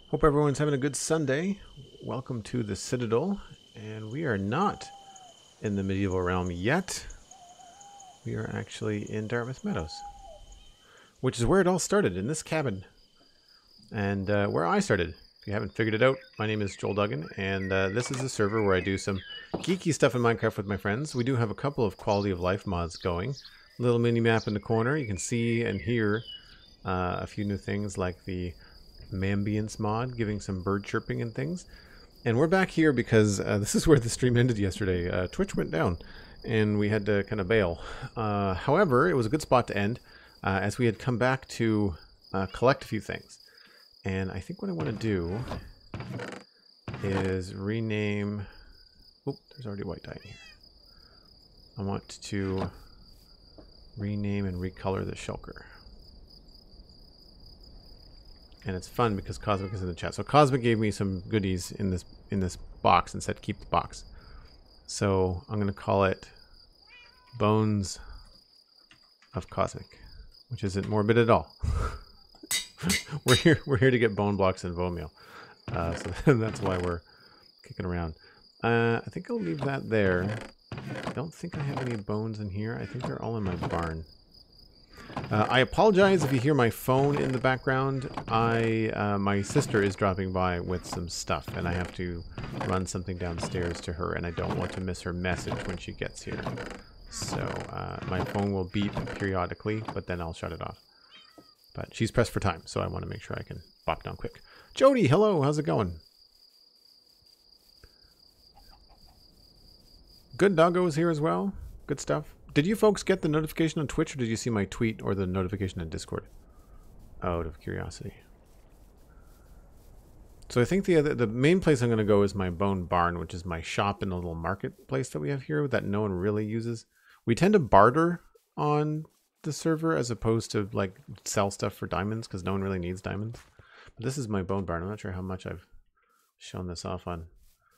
Hope everyone's having a good Sunday. Welcome to the Citadel, and we are not in the medieval realm yet. We are actually in Dartmouth Meadows, which is where it all started, in this cabin, and where I started. If you haven't figured it out, my name is Joel Duggan, and this is a server where I do some geeky stuff in Minecraft with my friends. We do have a couple of quality of life mods going. Little mini map in the corner. You can see and hear a few new things like the ambience mod, giving some bird chirping and things. And we're back here because this is where the stream ended yesterday. Twitch went down and we had to kind of bail. However, it was a good spot to end as we had come back to collect a few things. And I think what I want to do is rename... Oop, there's already white dye in here. I want to rename and recolor the shulker. And it's fun because Cosmic is in the chat. So Cosmic gave me some goodies in this box and said keep the box. So I'm going to call it Bones of Cosmic, which isn't morbid at all. we're here to get bone blocks and bone meal. So that's why we're kicking around. I think I'll leave that there. I don't think I have any bones in here. I think they're all in my barn. I apologize if you hear my phone in the background. My sister is dropping by with some stuff, and I have to run something downstairs to her, and I don't want to miss her message when she gets here. So my phone will beep periodically, but then I'll shut it off. But she's pressed for time, so I want to make sure I can bop down quick. Jody, hello, how's it going? Good Doggo's here as well. Good stuff. Did you folks get the notification on Twitch, or did you see my tweet or the notification in Discord? Out of curiosity. So I think the main place I'm going to go is my bone barn, which is my shop in the little marketplace that we have here that no one really uses. We tend to barter on the server as opposed to like sell stuff for diamonds because no one really needs diamonds. But this is my bone barn. I'm not sure how much I've shown this off on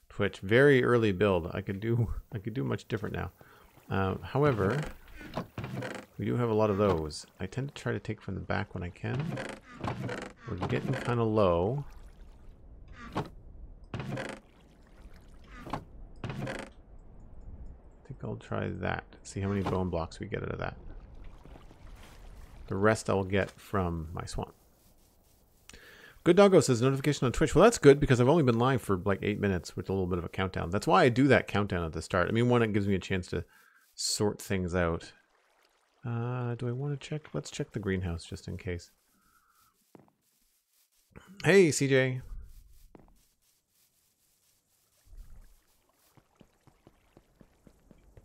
Twitch. Very early build. I could do much different now. However, we do have a lot of those. I tend to try to take from the back when I can. We're getting kind of low. I think I'll try that. See how many bone blocks we get out of that. The rest I will get from my swamp. Good Doggo says notification on Twitch. Well, that's good because I've only been live for like 8 minutes with a little bit of a countdown. That's why I do that countdown at the start. I mean, one, it gives me a chance to sort things out. Do I want to check? Let's check the greenhouse just in case. Hey, CJ.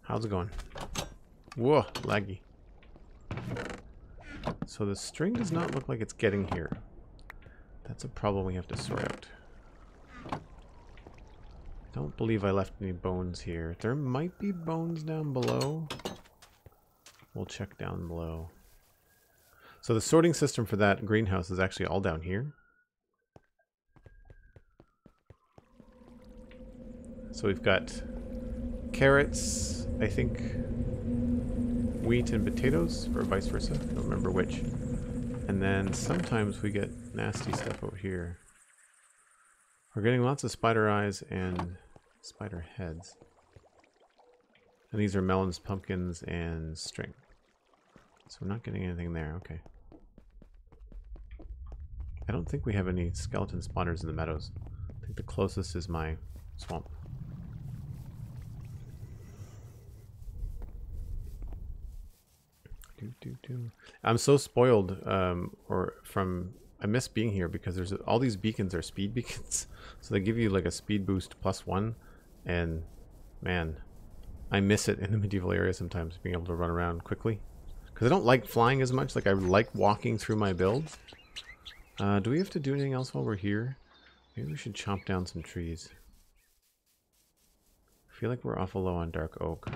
How's it going? Whoa, laggy. So the string does not look like it's getting here. That's a problem we have to sort out. Don't believe I left any bones here. There might be bones down below. We'll check down below. So the sorting system for that greenhouse is actually all down here. So we've got carrots, I think wheat and potatoes, or vice versa. I don't remember which. And then sometimes we get nasty stuff over here. We're getting lots of spider eyes and spider heads. And these are melons, pumpkins, and string. So we're not getting anything there. Okay. I don't think we have any skeleton spawners in the meadows. I think the closest is my swamp. I'm so spoiled, I miss being here because there's all these beacons are speed beacons. So they give you like a speed boost +1, and man, I miss it in the medieval area sometimes, being able to run around quickly. Because I don't like flying as much, like I like walking through my builds. Do we have to do anything else while we're here? Maybe we should chomp down some trees. I feel like we're awful low on dark oak.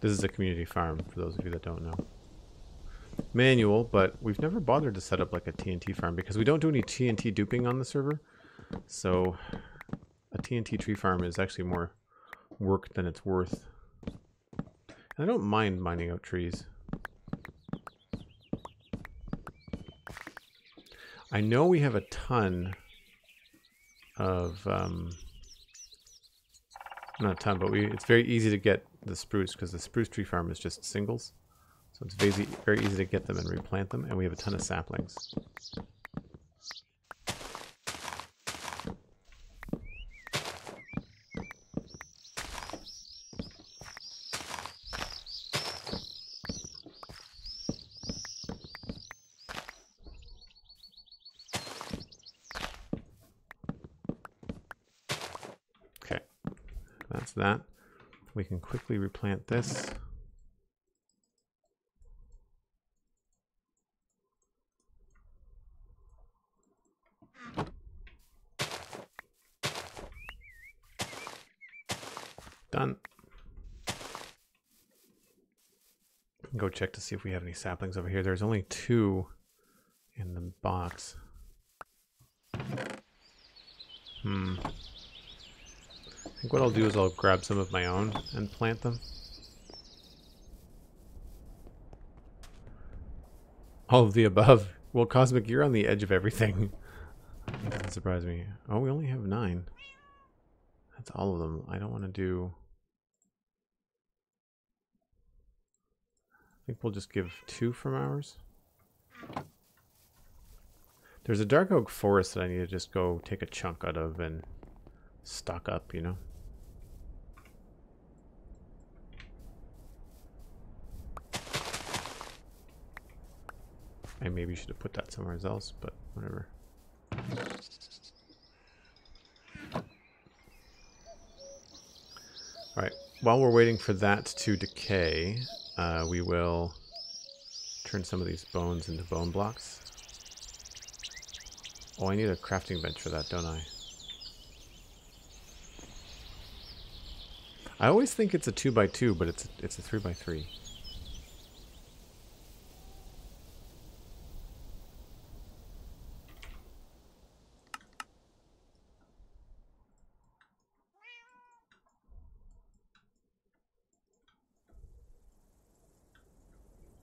This is a community farm, for those of you that don't know. Manual, but we've never bothered to set up like a TNT farm because we don't do any TNT duping on the server. So a TNT tree farm is actually more work than it's worth. And I don't mind mining out trees. I know we have a ton of, not a ton, but it's very easy to get the spruce because the spruce tree farm is just singles. So it's very easy to get them and replant them, and we have a ton of saplings. Okay, that's that. We can quickly replant this. Done. Go check to see if we have any saplings over here. There's only 2 in the box. I think what I'll do is I'll grab some of my own and plant them. All of the above. Well, Cosmic, you're on the edge of everything. That doesn't surprise me. Oh, we only have 9. That's all of them. I don't want to do... I think we'll just give 2 from ours. There's a dark oak forest that I need to just go take a chunk out of and stock up, you know? I maybe should have put that somewhere else, but whatever. Alright, while we're waiting for that to decay, we will turn some of these bones into bone blocks. Oh, I need a crafting bench for that, don't I? I always think it's a 2x2, but it's a 3x3.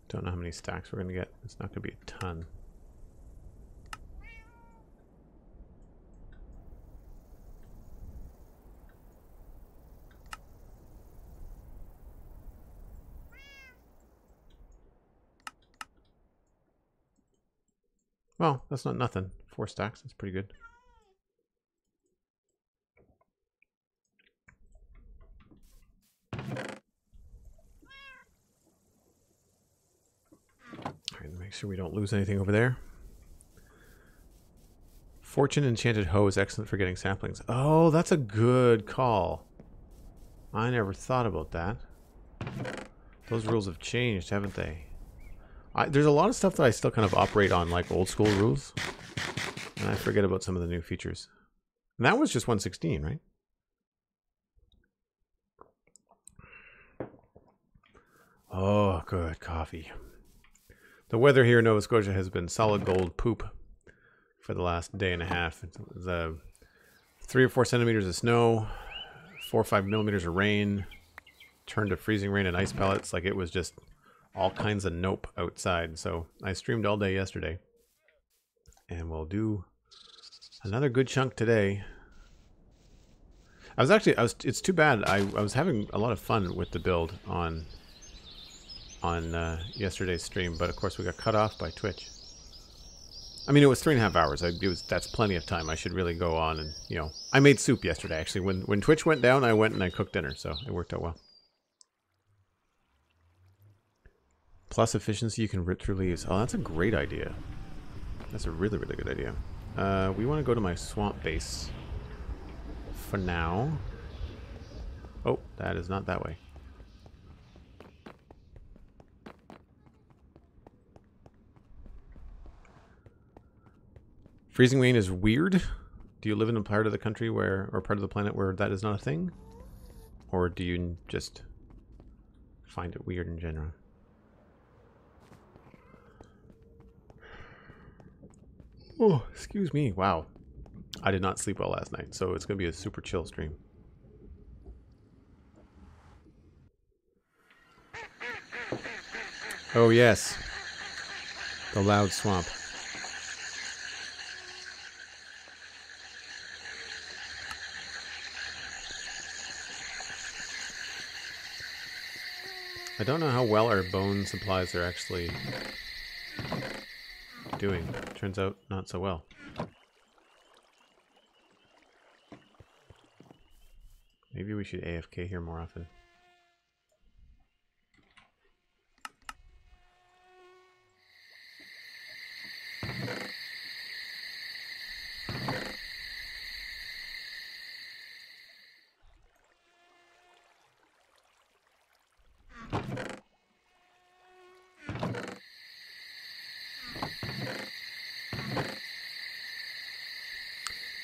Don't know how many stacks we're going to get. It's not going to be a ton. Well, that's not nothing. 4 stacks, that's pretty good. Alright, make sure we don't lose anything over there. Fortune Enchanted Hoe is excellent for getting saplings. Oh, that's a good call. I never thought about that. Those rules have changed, haven't they? There's a lot of stuff that I still kind of operate on like old school rules. And I forget about some of the new features. And that was just 116, right? Oh, good coffee. The weather here in Nova Scotia has been solid gold poop for the last day and a half. It's 3 or 4 centimeters of snow, 4 or 5 millimeters of rain, turned to freezing rain and ice pellets. Like it was just all kinds of nope outside. So I streamed all day yesterday. And we'll do another good chunk today. It's too bad. I was having a lot of fun with the build on yesterday's stream, but of course we got cut off by Twitch. I mean, it was 3.5 hours. That's plenty of time. I should really go on and, you know, I made soup yesterday actually. When Twitch went down, I went and I cooked dinner, so it worked out well. Plus efficiency, you can rip through leaves. Oh, that's a great idea. That's a really, really good idea. We want to go to my swamp base for now. Oh, that is not that way. Freezing rain is weird. Do you live in a part of the country where, or part of the planet where that is not a thing? Or do you just find it weird in general? Oh, excuse me. Wow. I did not sleep well last night, so it's going to be a super chill stream. Oh yes, the loud swamp. I don't know how well our bone supplies are actually doing. Turns out not so well. Maybe we should AFK here more often.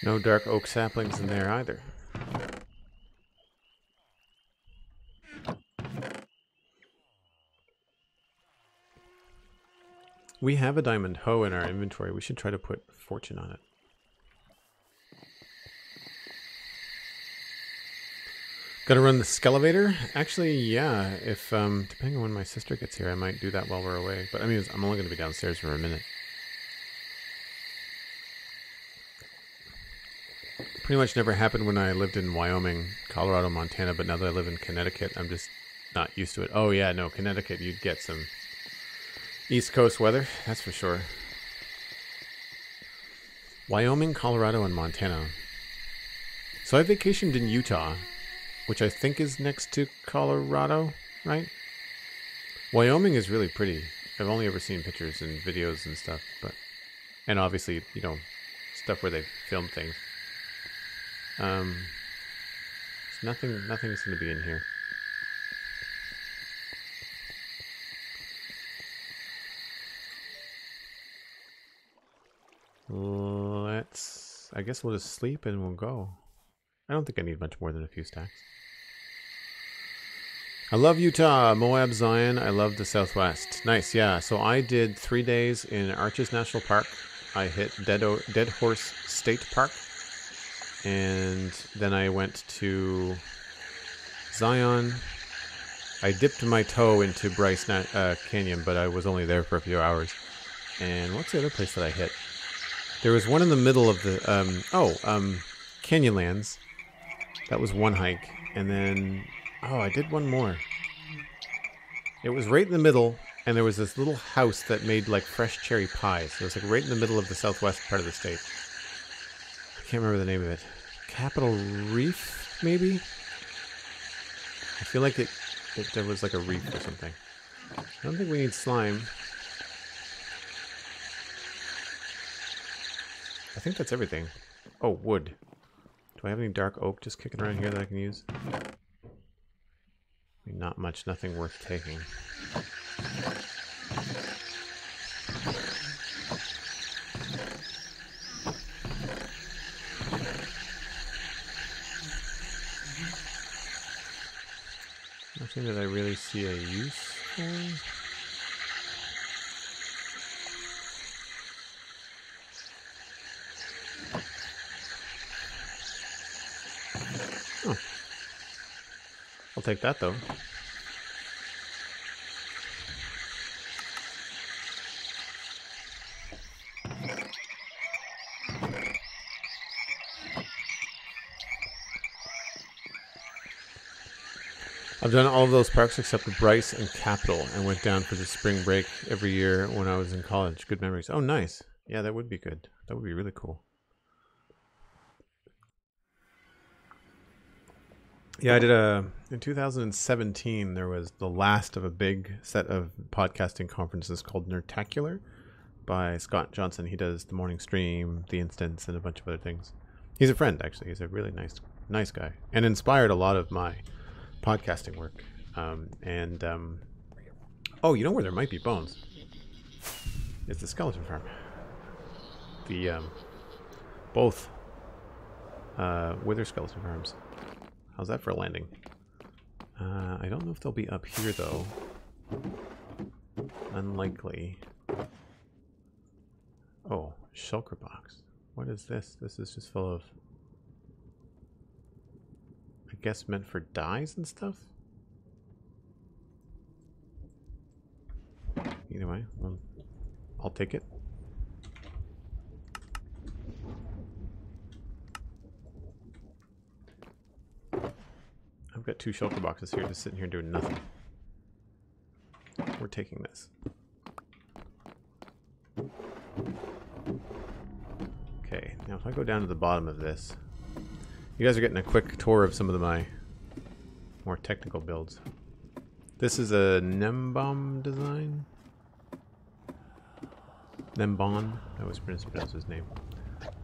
No dark oak saplings in there either. We have a diamond hoe in our inventory. We should try to put fortune on it. Gotta run the skelevator? Actually, yeah. If depending on when my sister gets here, I might do that while we're away. But I mean, I'm only gonna be downstairs for a minute. Pretty much never happened when I lived in Wyoming, Colorado, Montana, but now that I live in Connecticut, I'm just not used to it. Oh yeah, no, Connecticut, you'd get some East Coast weather, that's for sure. Wyoming, Colorado, and Montana. So I vacationed in Utah, which I think is next to Colorado, right? Wyoming is really pretty. I've only ever seen pictures and videos and stuff, but and obviously, you know, stuff where they film things. Nothing's going to be in here. I guess we'll just sleep and we'll go. I don't think I need much more than a few stacks. I love Utah, Moab, Zion. I love the Southwest. Nice, yeah. So I did 3 days in Arches National Park. I hit Dead Horse State Park. And then I went to Zion. I dipped my toe into Bryce Canyon, but I was only there for a few hours. And what's the other place that I hit? There was one in the middle of the... Canyonlands. That was one hike. And then... Oh, I did one more. It was right in the middle, and there was this little house that made like fresh cherry pie. So it was like right in the middle of the southwest part of the state. I can't remember the name of it. Capitol Reef, maybe? I feel like there was like a reef or something. I don't think we need slime. I think that's everything. Oh, wood. Do I have any dark oak just kicking around here that I can use? I mean, not much, nothing worth taking. Nothing that I really see a use for. Oh. I'll take that though. I've done all of those parks except Bryce and Capitol, and went down for the spring break every year when I was in college. Good memories. Oh, nice. Yeah, that would be good. That would be really cool. Yeah, I did in 2017, there was the last of a big set of podcasting conferences called Nerdtacular by Scott Johnson. He does the morning stream, the instance, and a bunch of other things. He's a friend, actually. He's a really nice guy, and inspired a lot of my podcasting work. Oh, you know where there might be bones? It's the skeleton farm. The both wither skeleton farms. How's that for a landing? I don't know if they'll be up here though. Unlikely. Oh, shulker box. What is this? This is just full of, I guess, meant for dyes and stuff? Either way, well, I'll take it. I've got 2 shulker boxes here just sitting here doing nothing. We're taking this. Okay, now if I go down to the bottom of this, you guys are getting a quick tour of some of my more technical builds. This is a Nembom design. Nembon, I always pronounce his name.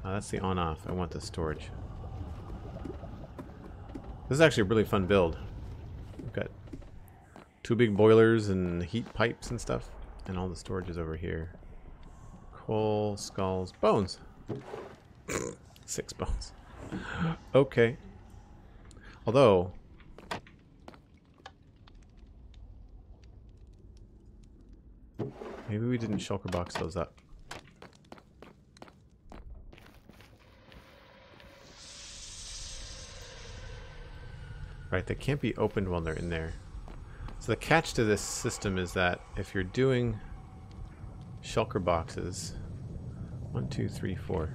That's the on-off. I want the storage. This is actually a really fun build. We've got 2 big boilers and heat pipes and stuff, and all the storage is over here. Coal, skulls, bones. 6 bones. Okay. Although, maybe we didn't shulker box those up. Right, they can't be opened while they're in there. So the catch to this system is that if you're doing shulker boxes, 1, 2, 3, 4,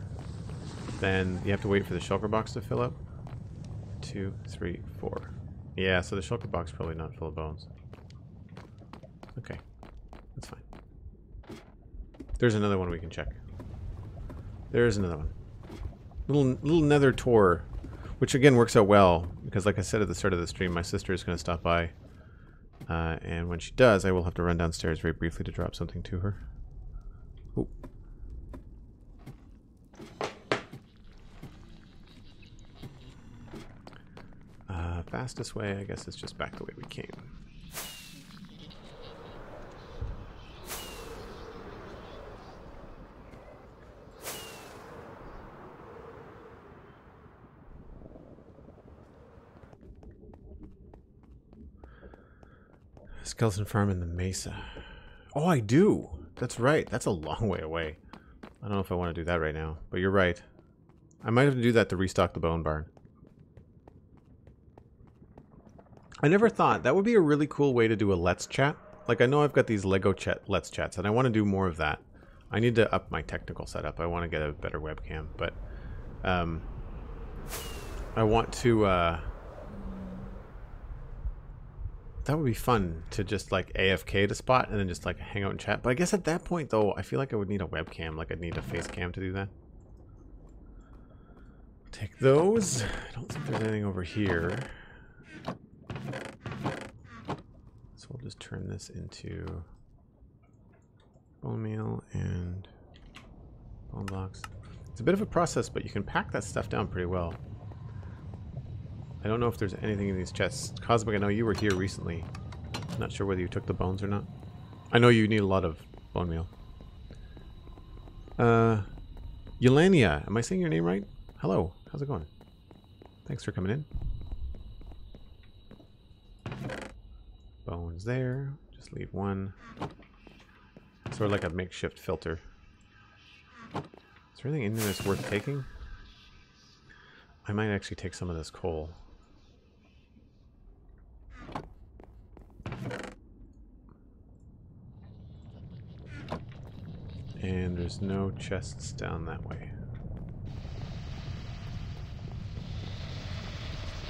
then you have to wait for the shulker box to fill up. 2, 3, 4. Yeah, so the shulker box is probably not full of bones. Okay, that's fine. There's another one we can check. There's another one. Little nether tour, which again works out well because, like I said at the start of the stream, my sister is going to stop by, and when she does, I will have to run downstairs very briefly to drop something to her. Ooh. Fastest way, I guess, is just back the way we came. Skeleton farm in the Mesa. Oh, I do. That's right. That's a long way away. I don't know if I want to do that right now, but you're right. I might have to do that to restock the bone barn. I never thought that would be a really cool way to do a Let's Chat. Like, I know I've got these Lego Let's Chats, and I want to do more of that. I need to up my technical setup. I want to get a better webcam, but I want to... that would be fun to just like AFK to spot and then just like hang out and chat. But I guess at that point, though, I feel like I would need a webcam. Like, I'd need a face cam to do that. Take those. I don't think there's anything over here. So we'll just turn this into bone meal and bone blocks. It's a bit of a process, but you can pack that stuff down pretty well. I don't know if there's anything in these chests. Cosmic, I know you were here recently. I'm not sure whether you took the bones or not. I know you need a lot of bone meal. Yelania, am I saying your name right? Hello, how's it going? Thanks for coming in. Bones there. Just leave one. Sort of like a makeshift filter. Is there anything in there that's worth taking? I might actually take some of this coal. And there's no chests down that way.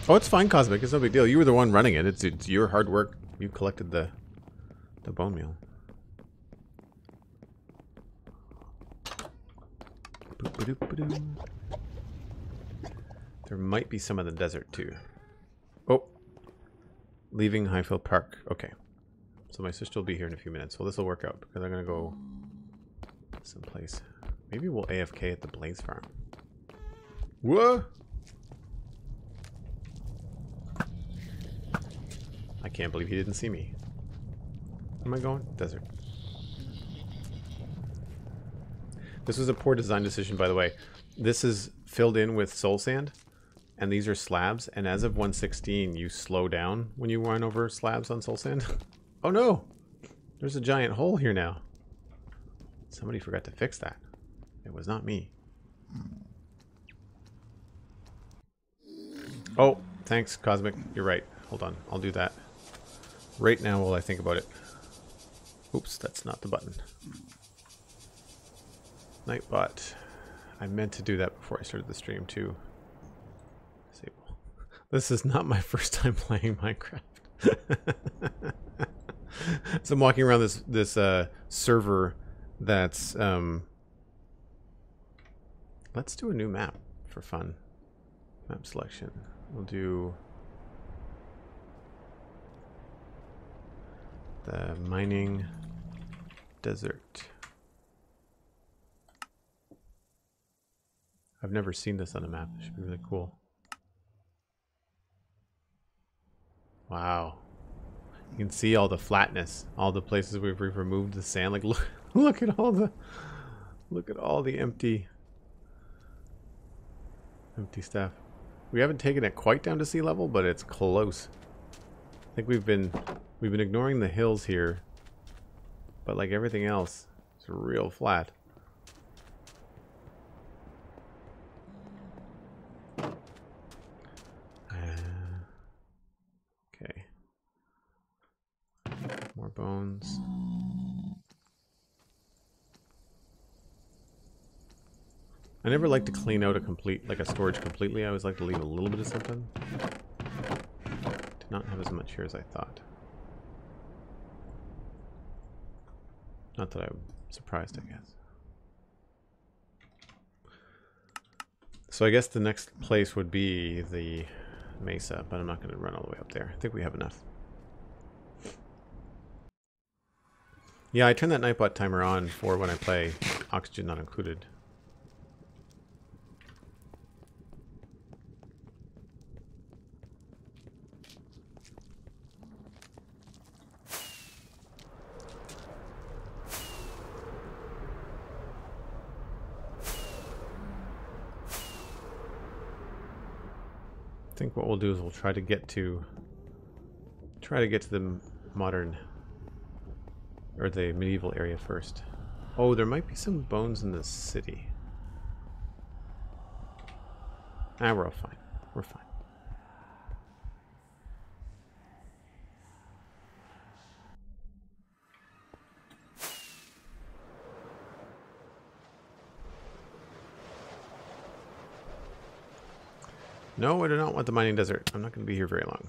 Oh, it's fine, Cosmic. It's no big deal. You were the one running it. It's your hard work. You collected the bone meal. There might be some in the desert too. Oh, leaving Highfield Park. Okay, so my sister will be here in a few minutes. So this will work out because I'm gonna go someplace. Maybe we'll AFK at the Blaze Farm. Whoa! I can't believe he didn't see me. Where am I going? Desert. This was a poor design decision, by the way. This is filled in with soul sand, and these are slabs, and as of 116, you slow down when you run over slabs on soul sand. Oh no! There's a giant hole here now. Somebody forgot to fix that. It was not me. Oh, thanks, Cosmic. You're right. Hold on. I'll do that right now while I think about it. Oops, that's not the button. Nightbot. I meant to do that before I started the stream too. Disable. This is not my first time playing Minecraft. So I'm walking around this server that's let's do a new map for fun. Map selection. We'll do the mining desert. I've never seen this on a map. It should be really cool. Wow. You can see all the flatness, all the places we've removed the sand. Like look at all the empty stuff. We haven't taken it quite down to sea level, but it's close. I think we've been ignoring the hills here, but like everything else, it's real flat. Okay. More bones. I never like to clean out a storage completely. I always like to leave a little bit of something. Did not have as much here as I thought. Not that I'm surprised, I guess. So I guess the next place would be the mesa, but I'm not going to run all the way up there. I think we have enough. Yeah, I turn that Nightbot timer on for when I play, oxygen not included. I think what we'll do is we'll try to get to the modern or the medieval area first. Oh, there might be some bones in the city. Ah, we're all fine. We're fine. No, I do not want the mining desert. I'm not going to be here very long.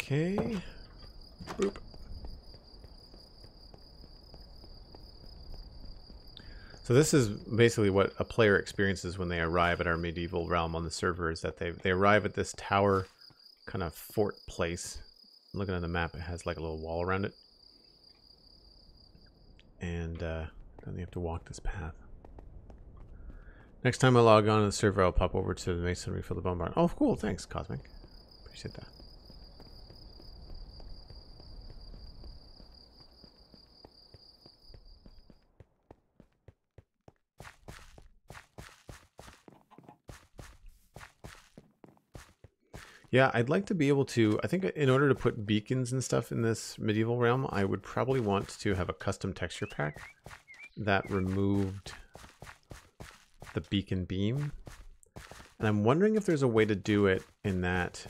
Okay. Boop. So this is basically what a player experiences when they arrive at our medieval realm on the server, is that they arrive at this tower kind of fort place. Looking at the map, it has like a little wall around it. And then they have to walk this path. Next time I log on to the server, I'll pop over to the masonry for the bone barn. Oh, cool. Thanks, Cosmic. Appreciate that. Yeah, I'd like to be able to, I think in order to put beacons and stuff in this medieval realm, I would probably want to have a custom texture pack that removed the beacon beam. And I'm wondering if there's a way to do it in that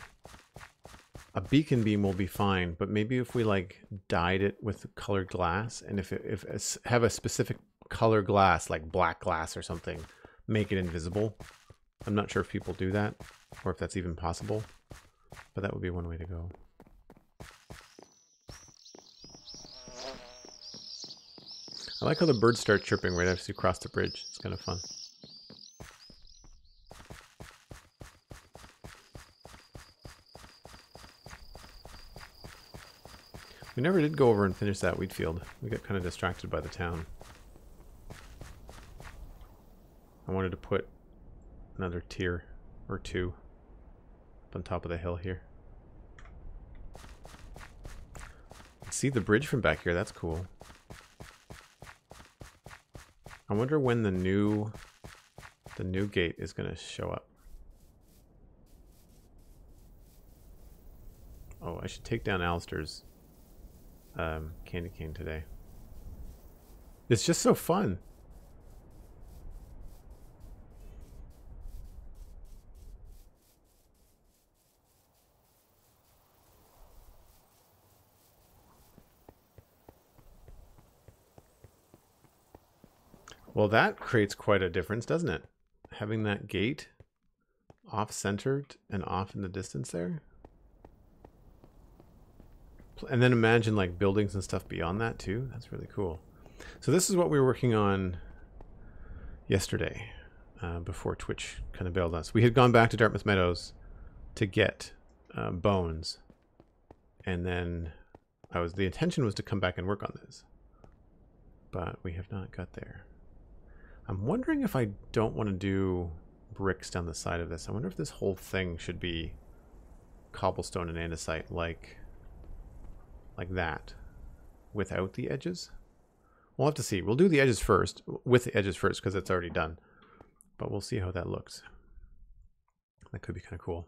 a beacon beam will be fine, but maybe if we like dyed it with colored glass, and if have a specific color glass, like black glass or something, make it invisible. I'm not sure if people do that or if that's even possible. But that would be one way to go. I like how the birds start chirping right as you cross the bridge. It's kind of fun. We never did go over and finish that wheat field. We got kind of distracted by the town. I wanted to put another tier or two on top of the hill here. See the bridge from back here, that's cool. I wonder when the new the new gate is going to show up. Oh, I should take down Alistair's candy cane today. It's just so fun. Well, that creates quite a difference, doesn't it? Having that gate off-centered and off in the distance there. And then imagine like buildings and stuff beyond that too. That's really cool. So this is what we were working on yesterday before Twitch kind of bailed us. We had gone back to Dartmouth Meadows to get bones. And then the intention was to come back and work on this. But we have not got there. I'm wondering if I don't want to do bricks down the side of this. I wonder if this whole thing should be cobblestone and andesite like that without the edges. We'll have to see. We'll do the edges first, with the edges first, because it's already done. But we'll see how that looks. That could be kind of cool.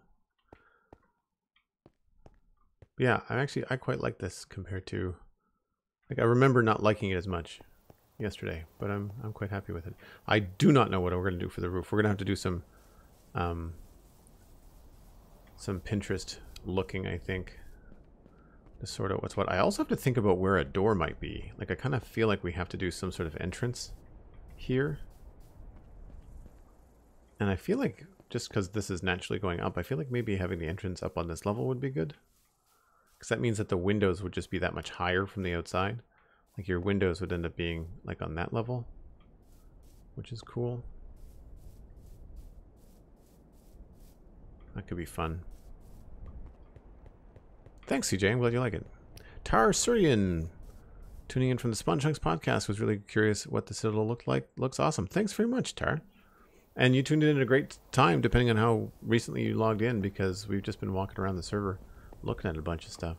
But yeah, I quite like this compared to, like, I remember not liking it as much yesterday, but I'm quite happy with it. I do not know what we're going to do for the roof. We're going to have to do some Pinterest looking, I think, to sort out what's what. I also have to think about where a door might be. Like, I kind of feel like we have to do some sort of entrance here. And I feel like, just because this is naturally going up, I feel like maybe having the entrance up on this level would be good. Because that means that the windows would just be that much higher from the outside. Like, your windows would end up being, like, on that level. Which is cool. That could be fun. Thanks, CJ. I'm glad you like it. Tar Surian, tuning in from the Spawn Chunks podcast, was really curious what the Citadel looked like. Looks awesome. Thanks very much, Tar. And you tuned in at a great time, depending on how recently you logged in, because we've just been walking around the server looking at a bunch of stuff.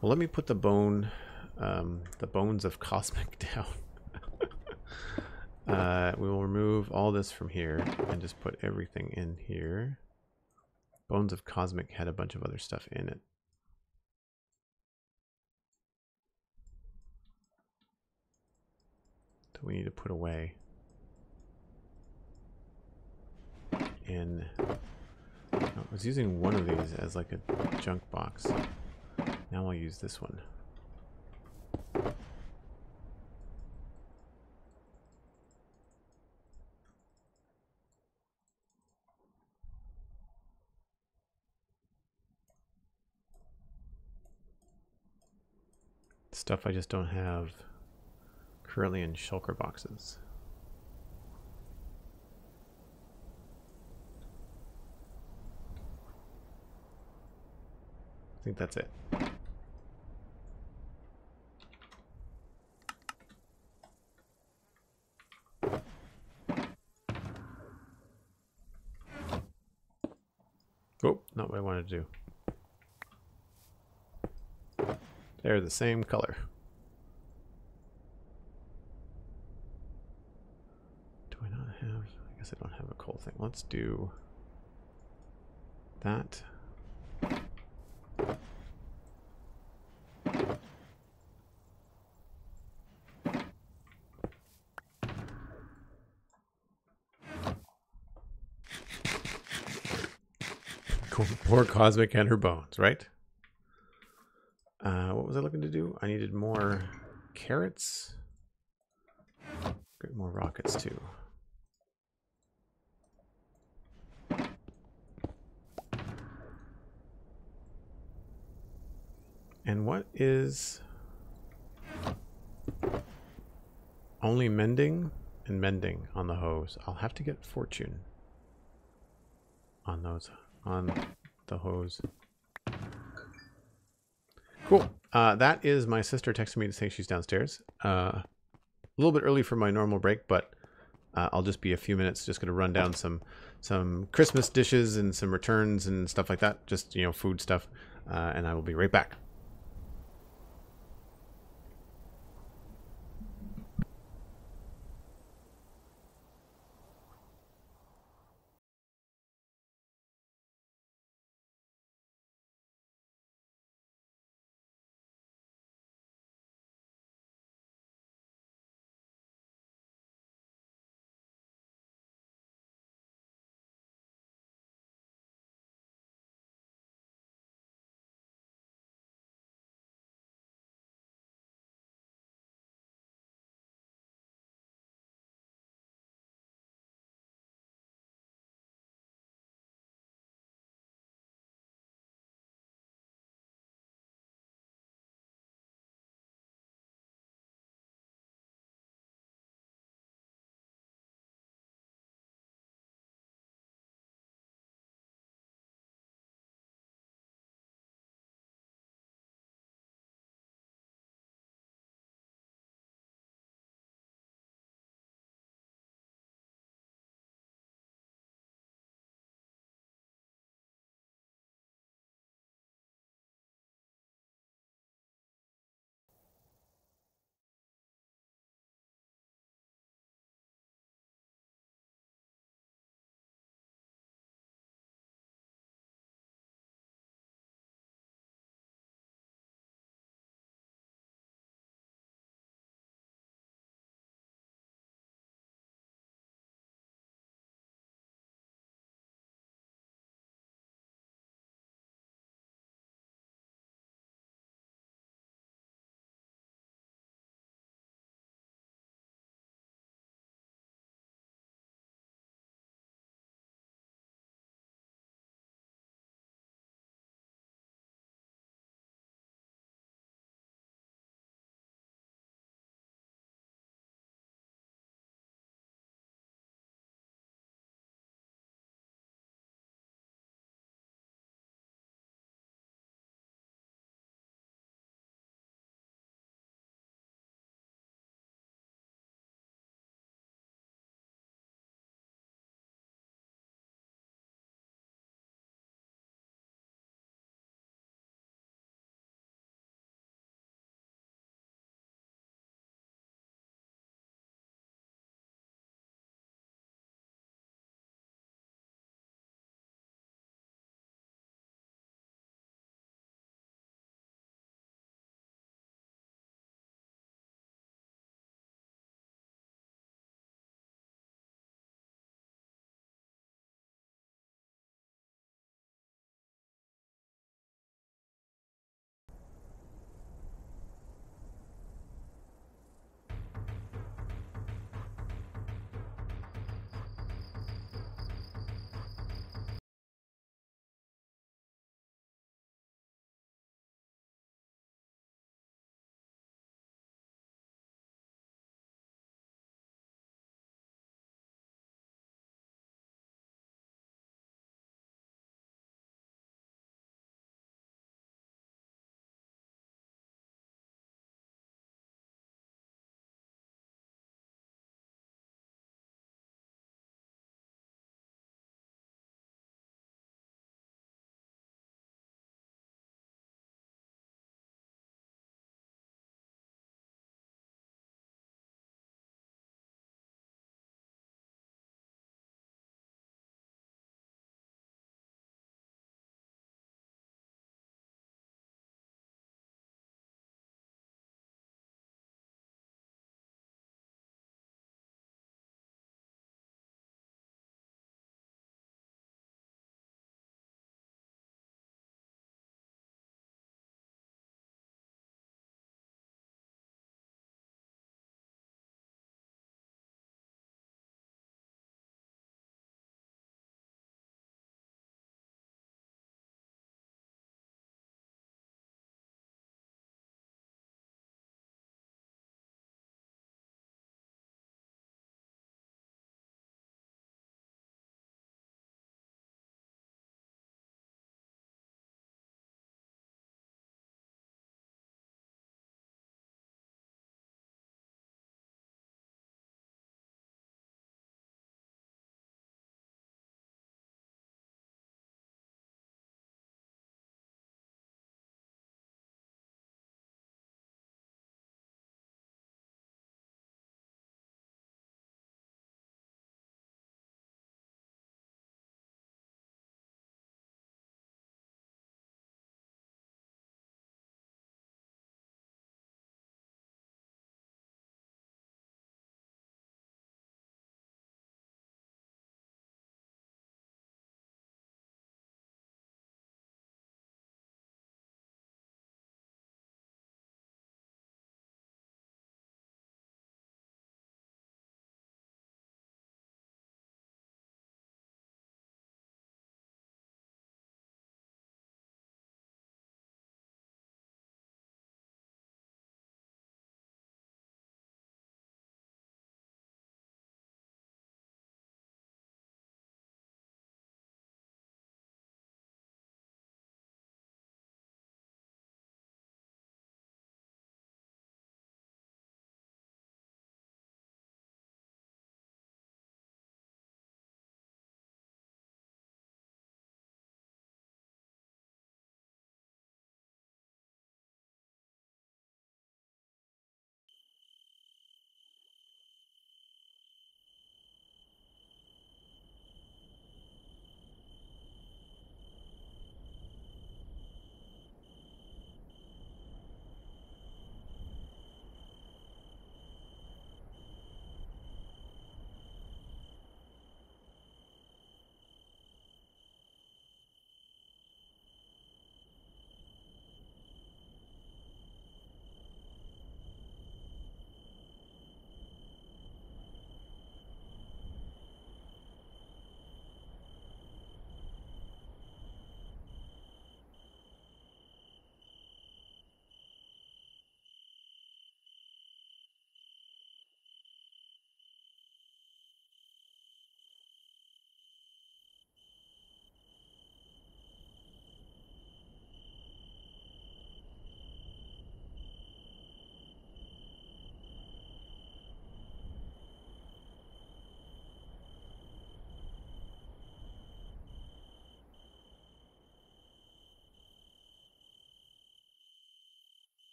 Well, let me put the bones of Cosmic down. We will remove all this from here and just put everything in here. Bones of Cosmic had a bunch of other stuff in it. That we need to put away. I was using one of these as like a junk box. Now I'll use this one. Stuff I just don't have currently in shulker boxes. I think that's it. Oh, not what I wanted to do. They're the same color. Do I not have... I guess I don't have a coal thing. Let's do that. Poor Cosmic and her bones, right? What was I looking to do? I needed more carrots. Get more rockets too. And what is only mending and mending on the hose? I'll have to get fortune on those, on the hose. Cool. That is my sister texting me to say she's downstairs. A little bit early for my normal break, but I'll just be a few minutes. Just going to run down some Christmas dishes and some returns and stuff like that. Just, you know, food stuff. And I will be right back.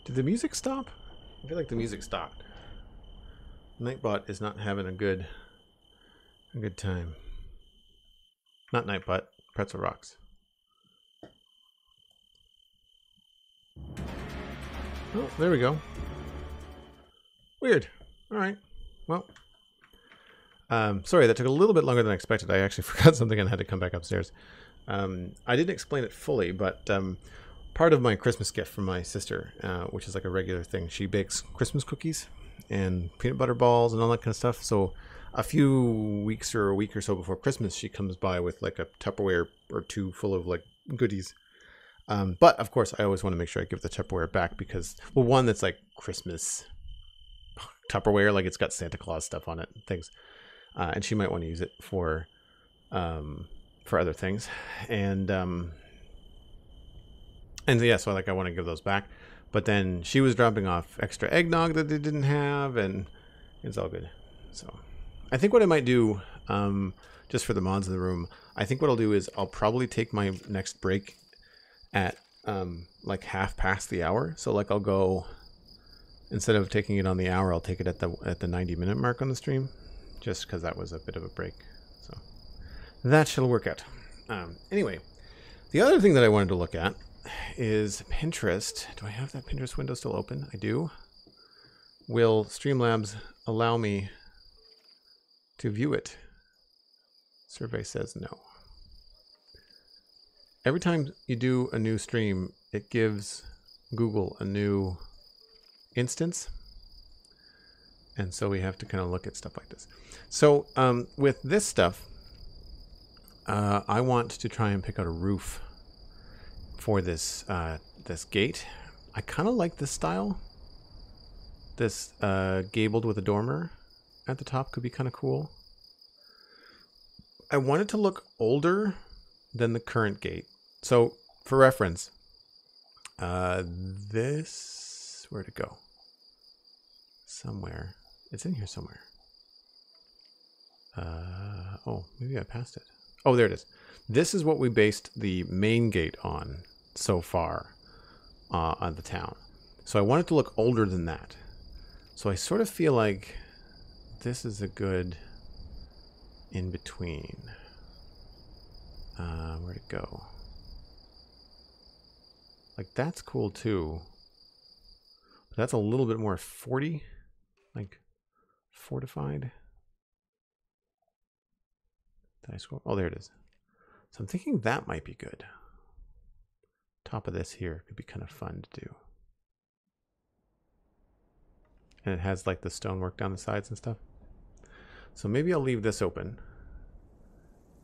Did the music stop? I feel like the music stopped. Nightbot is not having a good time. Not Nightbot, Pretzel Rocks. Oh, there we go. Weird. All right. Well, sorry, that took a little bit longer than I expected. I actually forgot something and had to come back upstairs. I didn't explain it fully, but part of my Christmas gift from my sister, which is like a regular thing, she bakes Christmas cookies and peanut butter balls and all that kind of stuff. So a few weeks or a week or so before Christmas, she comes by with like a Tupperware or two full of like goodies. But of course, I always want to make sure I give the Tupperware back because, well, one that's like Christmas Tupperware, like it's got Santa Claus stuff on it and things, and she might want to use it for other things, and yeah, so like I want to give those back. But then she was dropping off extra eggnog that they didn't have, and it's all good. So I think what I might do, just for the mods in the room, I think what I'll do is I'll probably take my next break at like 1/2 the hour. So like I'll go, instead of taking it on the hour, I'll take it at the 90-minute mark on the stream, just because that was a bit of a break. So that shall work out. Anyway, the other thing that I wanted to look at is Pinterest. Do I have that Pinterest window still open? I do. Will Streamlabs allow me to view it? Survey says no. Every time you do a new stream, it gives Google a new instance. And so we have to kind of look at stuff like this. So with this stuff, I want to try and pick out a roof for this this gate. I kind of like this style. This gabled with a dormer at the top could be kind of cool. I want it to look older than the current gate. So for reference, this, where'd it go? Somewhere. It's in here somewhere. Oh, maybe I passed it. Oh, there it is. This is what we based the main gate on so far on the town. So I want it to look older than that. So I sort of feel like this is a good in between. Where'd it go? Like that's cool too. But that's a little bit more 40, like fortified. Did I scroll? Oh, there it is. So I'm thinking that might be good. Top of this here could be kind of fun to do. And it has like the stonework down the sides and stuff. So maybe I'll leave this open.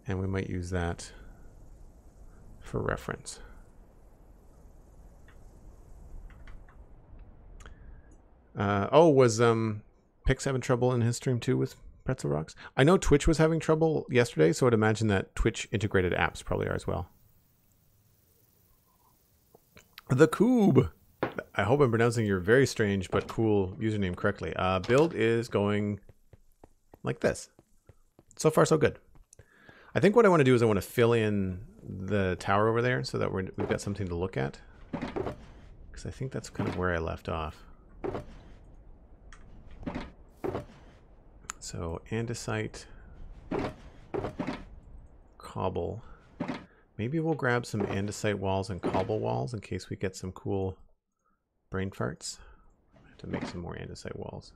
And we might use that for reference. Was Pix having trouble in his stream too with Pretzel Rocks? I know Twitch was having trouble yesterday, so I'd imagine that Twitch integrated apps probably are as well. The Coob. I hope I'm pronouncing your very strange but cool username correctly. Build is going like this. So far, so good. I think what I want to do is I want to fill in the tower over there so that we've got something to look at. Because I think that's kind of where I left off. So andesite, cobble. Maybe we'll grab some andesite walls and cobble walls in case we get some cool brain farts. I have to make some more andesite walls.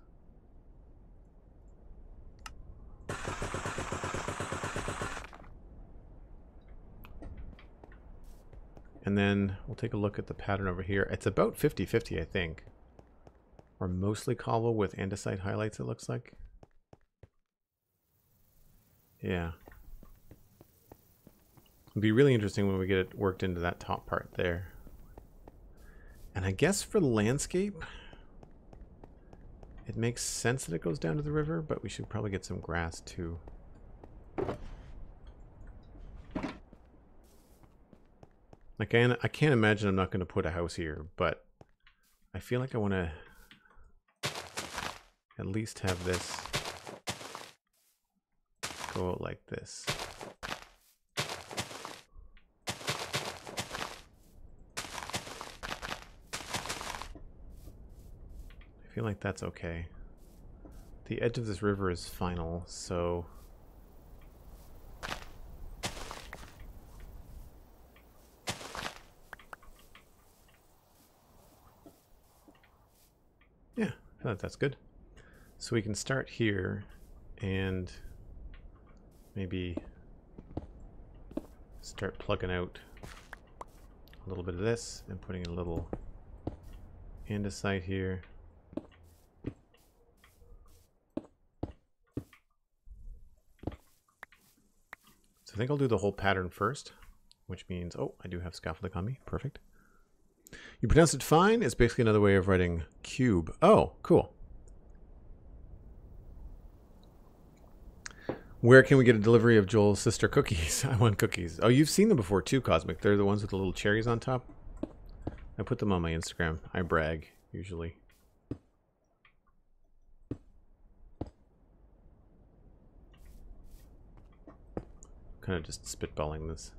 And then we'll take a look at the pattern over here. It's about 50-50, I think. Or mostly cobble with andesite highlights, it looks like. Yeah. It'll be really interesting when we get it worked into that top part there. And I guess for the landscape, it makes sense that it goes down to the river, but we should probably get some grass too. Like I can't imagine I'm not going to put a house here, but I feel like I want to at least have this go out like this. feel like that's okay. The edge of this river is final, so... yeah, I feel like that's good. So we can start here and maybe start plugging out a little bit of this and putting a little andesite here. So I think I'll do the whole pattern first, which means, oh, I do have scaffolding on me. Perfect. You pronounced it fine. It's basically another way of writing cube. Oh, cool. Where can we get a delivery of Joel's sister cookies? I want cookies. Oh, you've seen them before too, Cosmic. They're the ones with the little cherries on top. I put them on my Instagram. I brag, usually. Kind of just spitballing this.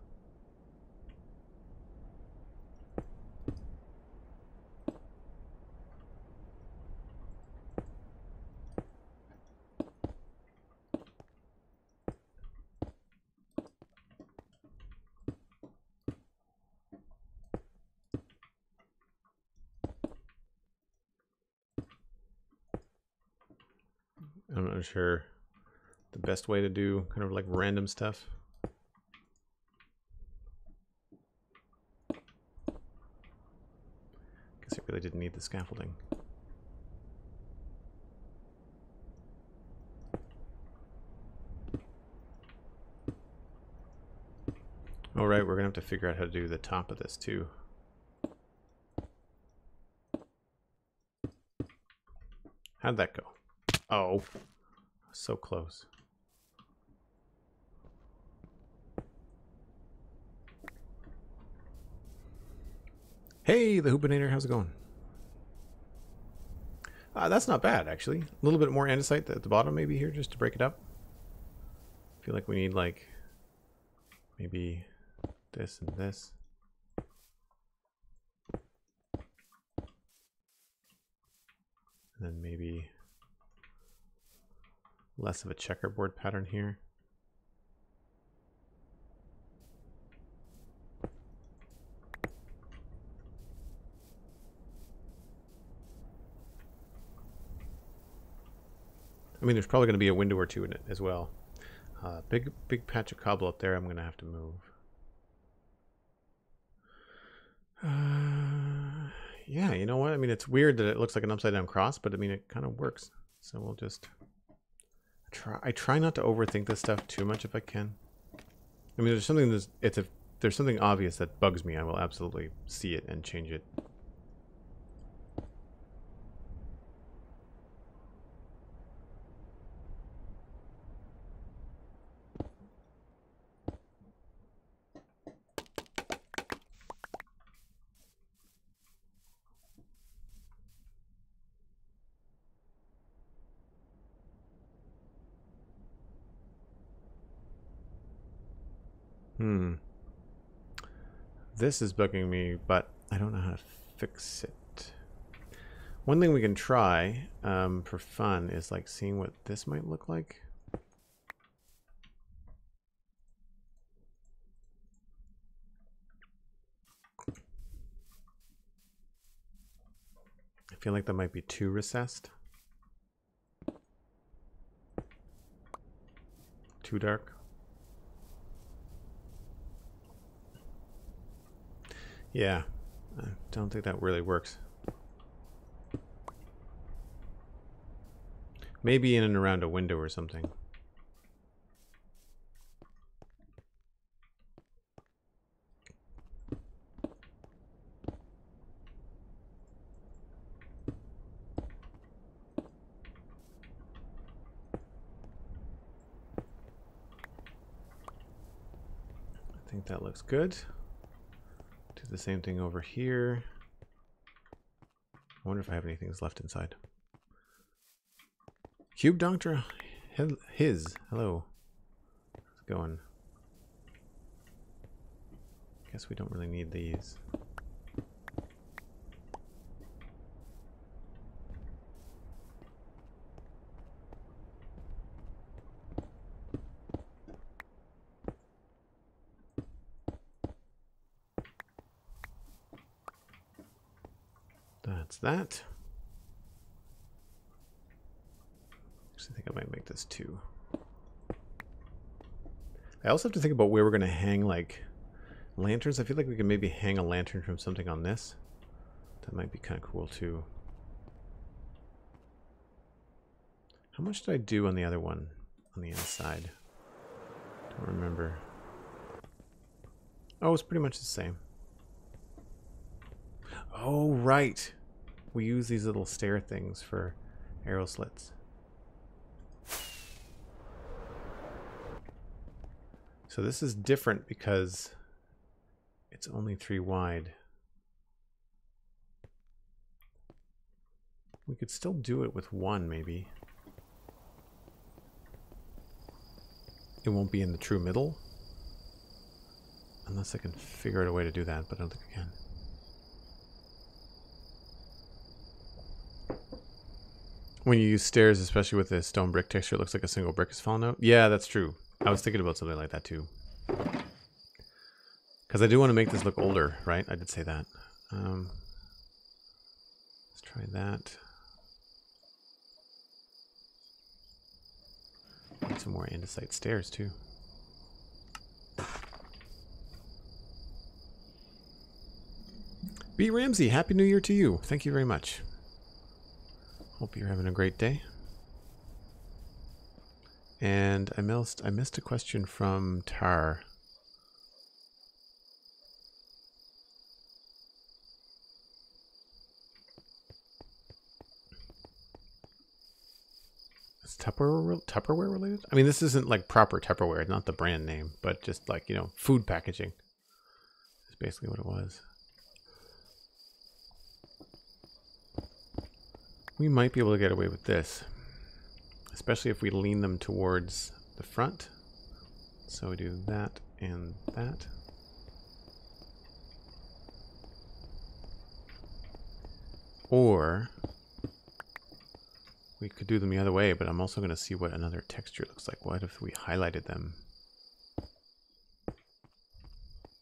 I'm not sure the best way to do kind of like random stuff. Guess I really didn't need the scaffolding. All right, we're gonna have to figure out how to do the top of this too. How'd that go? Oh, so close. Hey, the Hoopinator, how's it going? That's not bad, actually. A little bit more andesite at the bottom maybe here just to break it up. I feel like we need like maybe this and this. And then maybe less of a checkerboard pattern here. I mean, there's probably going to be a window or two in it as well. Big patch of cobble up there I'm going to have to move. Yeah, you know what? I mean, it's weird that it looks like an upside down cross, but I mean, it kind of works. So we'll just I try not to overthink this stuff too much if I can. I mean, there's something there's something obvious that bugs me, I will absolutely see it and change it. This is bugging me, but I don't know how to fix it. One thing we can try for fun is like seeing what this might look like. I feel like that might be too recessed. Too dark. Yeah, I don't think that really works. Maybe in and around a window or something. I think that looks good. Do the same thing over here. I wonder if I have anything left inside. Cube Doctor, hello. How's it going? Guess we don't really need these. That's that. Actually, I think I might make this 2. I also have to think about where we're going to hang, like, lanterns. I feel like we can maybe hang a lantern from something on this. That might be kind of cool, too. How much did I do on the other one? On the inside? Don't remember. Oh, it's pretty much the same. Oh, right. We use these little stair things for arrow slits. So this is different because it's only 3 wide. We could still do it with 1, maybe. It won't be in the true middle. Unless I can figure out a way to do that, but I don't think I can. When you use stairs, especially with the stone brick texture, it looks like a single brick has fallen out. Yeah, that's true. I was thinking about something like that too. Because I do want to make this look older, right? I did say that. Let's try that. Need some more andesite stairs too. B. Ramsey, Happy New Year to you. Thank you very much. Hope you're having a great day. And I missed a question from Tar. Is Tupperware related? I mean, this isn't like proper Tupperware, not the brand name, but just like, you know, food packaging. That's basically what it was. We might be able to get away with this, especially if we lean them towards the front. So we do that and that. Or we could do them the other way, but I'm also going to see what another texture looks like. What if we highlighted them?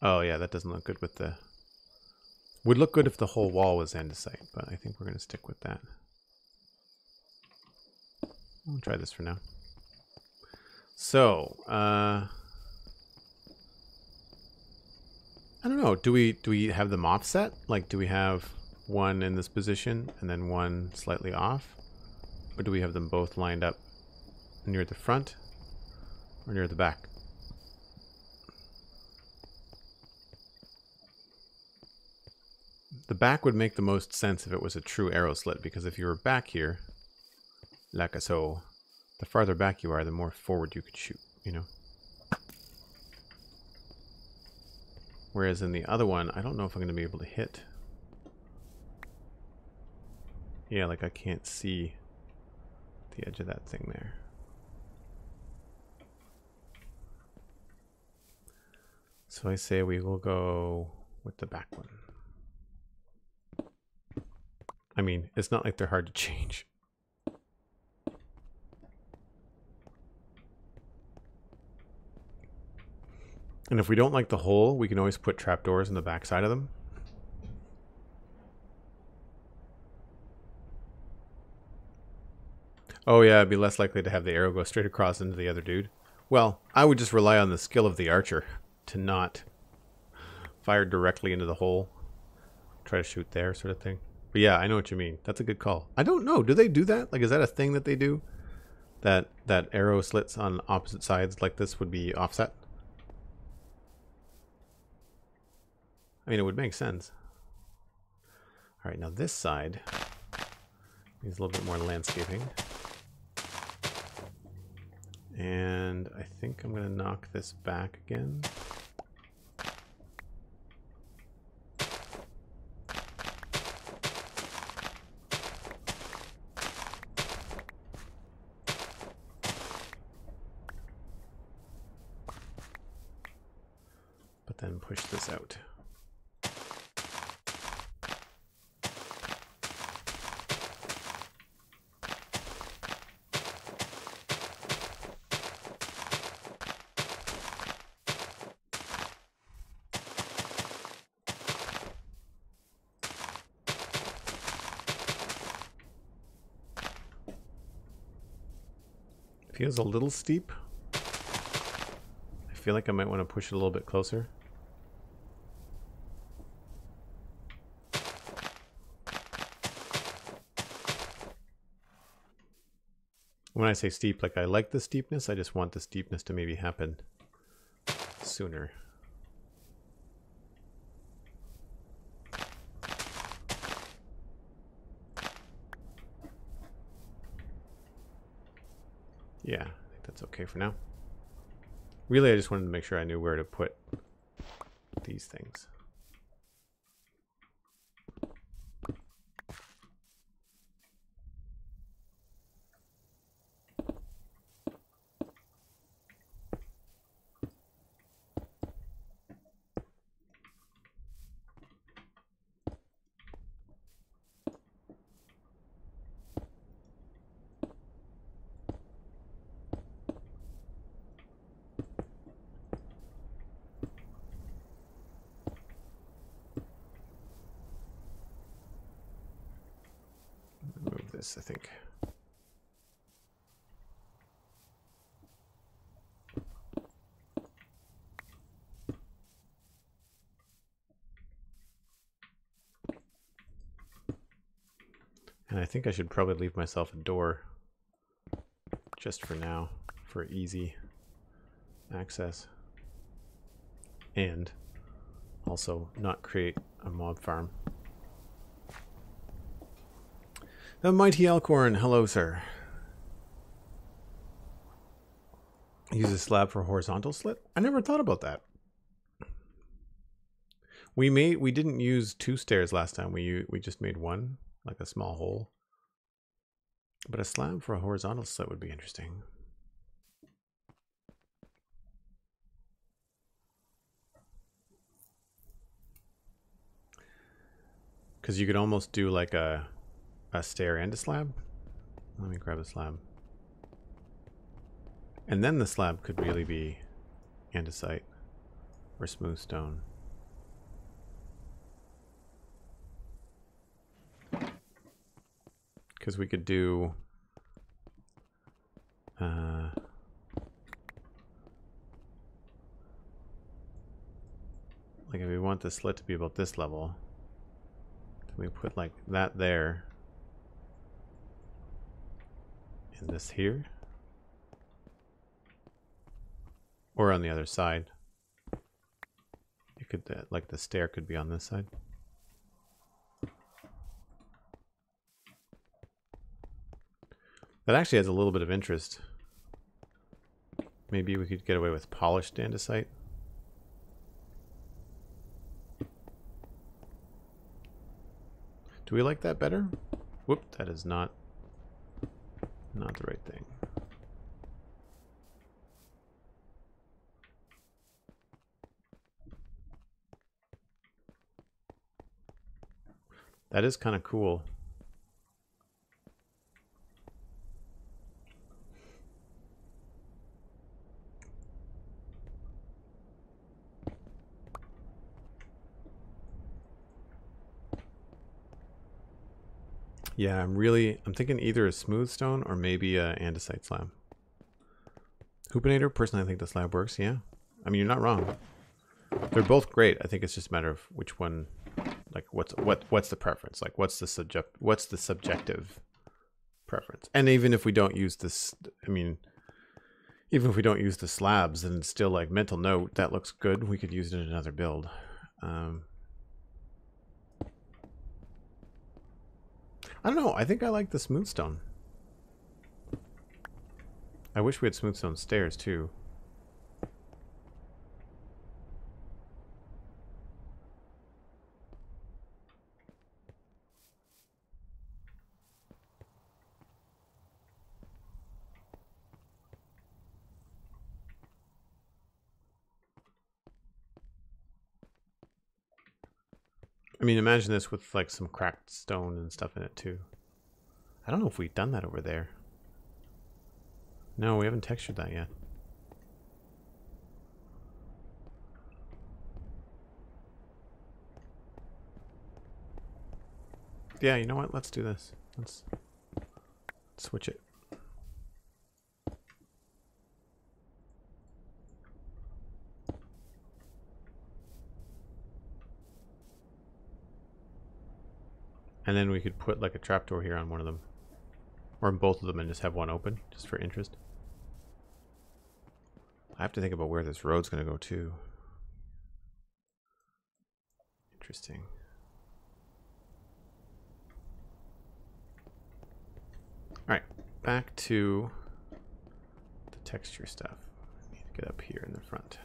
Oh yeah, that doesn't look good with the... Would look good if the whole wall was andesite, but I think we're going to stick with that. I'll try this for now. So, I don't know. Do we have them offset? Like, do we have one in this position and then one slightly off? Or do we have them both lined up near the front or near the back? The back would make the most sense if it was a true arrow slit, because if you were back here, like so, the farther back you are, the more forward you could shoot, you know? Whereas in the other one, I don't know if I'm going to be able to hit. Yeah, like I can't see the edge of that thing there. So I say we will go with the back one. I mean, it's not like they're hard to change. And if we don't like the hole, we can always put trapdoors in the back side of them. Oh yeah, it'd be less likely to have the arrow go straight across into the other dude. Well, I would just rely on the skill of the archer to not fire directly into the hole. Try to shoot there, sort of thing. But yeah, I know what you mean. That's a good call. I don't know. Do they do that? Like, is that a thing that they do? That arrow slits on opposite sides like this would be offset? I mean, it would make sense. All right, now this side needs a little bit more landscaping. And I think I'm going to knock this back again. But then push this out. Feels a little steep. I feel like I might want to push it a little bit closer. When I say steep, like I like the steepness, I just want the steepness to maybe happen sooner. Yeah, I think that's okay for now. Really, I just wanted to make sure I knew where to put these things. Move this, I think. And I think I should probably leave myself a door just for now, for easy access. And also not create a mob farm. The mighty Elkhorn, hello sir. Use a slab for horizontal slit? I never thought about that. We didn't use 2 stairs last time. We just made one, like a small hole. But a slab for a horizontal slit would be interesting. Because you could almost do like a stair and a slab. Let me grab a slab. And then the slab could really be andesite or smooth stone. Because we could do like if we want the slit to be about this level, then we put like that there and this here, or on the other side. You could like the stair could be on this side. That actually has a little bit of interest. Maybe we could get away with polished andesite. Do we like that better? Whoop, that is not the right thing. That is kind of cool. Yeah, I'm thinking either a smooth stone or maybe a andesite slab. Hoopinator, personally I think the slab works, yeah. I mean, you're not wrong. They're both great. I think it's just a matter of which one, like what's the preference? Like what's the subjective preference? And even if we don't use this, I mean, even if we don't use the slabs, then it's still like mental note, that looks good. We could use it in another build. I don't know. I think I like the smooth stone. I wish we had smooth stone stairs too. I mean, imagine this with like some cracked stone and stuff in it too. I don't know if we've done that over there. No, we haven't textured that yet. Yeah, you know what? Let's do this. Let's switch it. And then we could put like a trapdoor here on one of them. Or in both of them and just have one open, just for interest. I have to think about where this road's going to go too. Interesting. Alright, back to the texture stuff. I need to get up here in the front.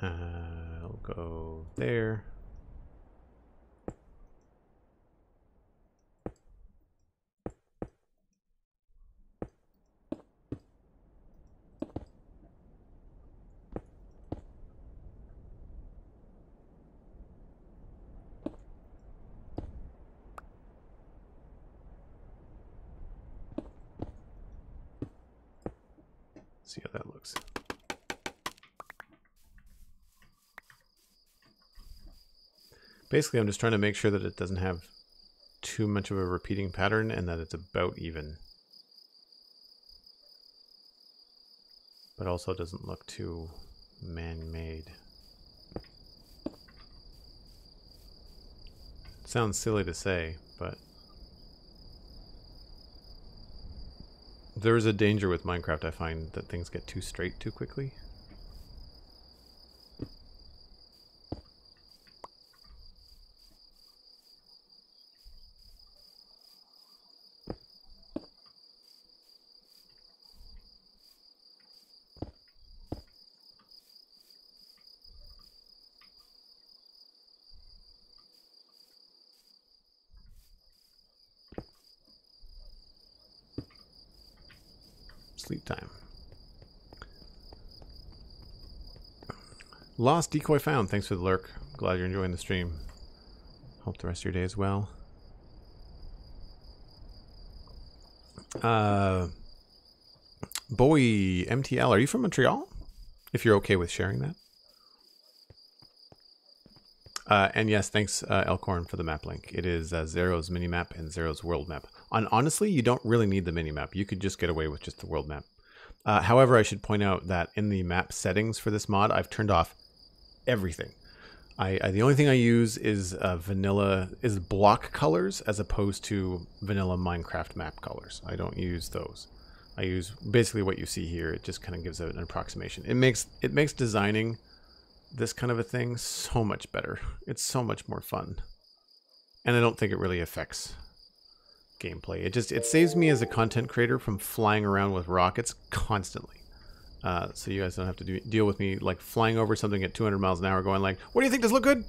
I'll go there. See how that looks. Basically, I'm just trying to make sure that it doesn't have too much of a repeating pattern and that it's about even. But also doesn't look too man-made. Sounds silly to say, but there is a danger with Minecraft, I find, that things get too straight too quickly. Sleep time. Lost decoy found. Thanks for the lurk. Glad you're enjoying the stream. Hope the rest of your day is well. Bowie MTL, are you from Montreal? If you're okay with sharing that. And yes, thanks Elkhorn for the map link. It is Zero's minimap and Zero's world map. Honestly, you don't really need the minimap. You could just get away with just the world map. However, I should point out that in the map settings for this mod, I've turned off everything. The only thing I use is block colors as opposed to vanilla Minecraft map colors. I don't use those. I use basically what you see here. It just kind of gives an approximation. It makes designing this kind of a thing so much better. It's so much more fun. And I don't think it really affects gameplay. It saves me as a content creator from flying around with rockets constantly. So you guys don't have to deal with me like flying over something at 200 miles an hour going like, what do you think, does it look good?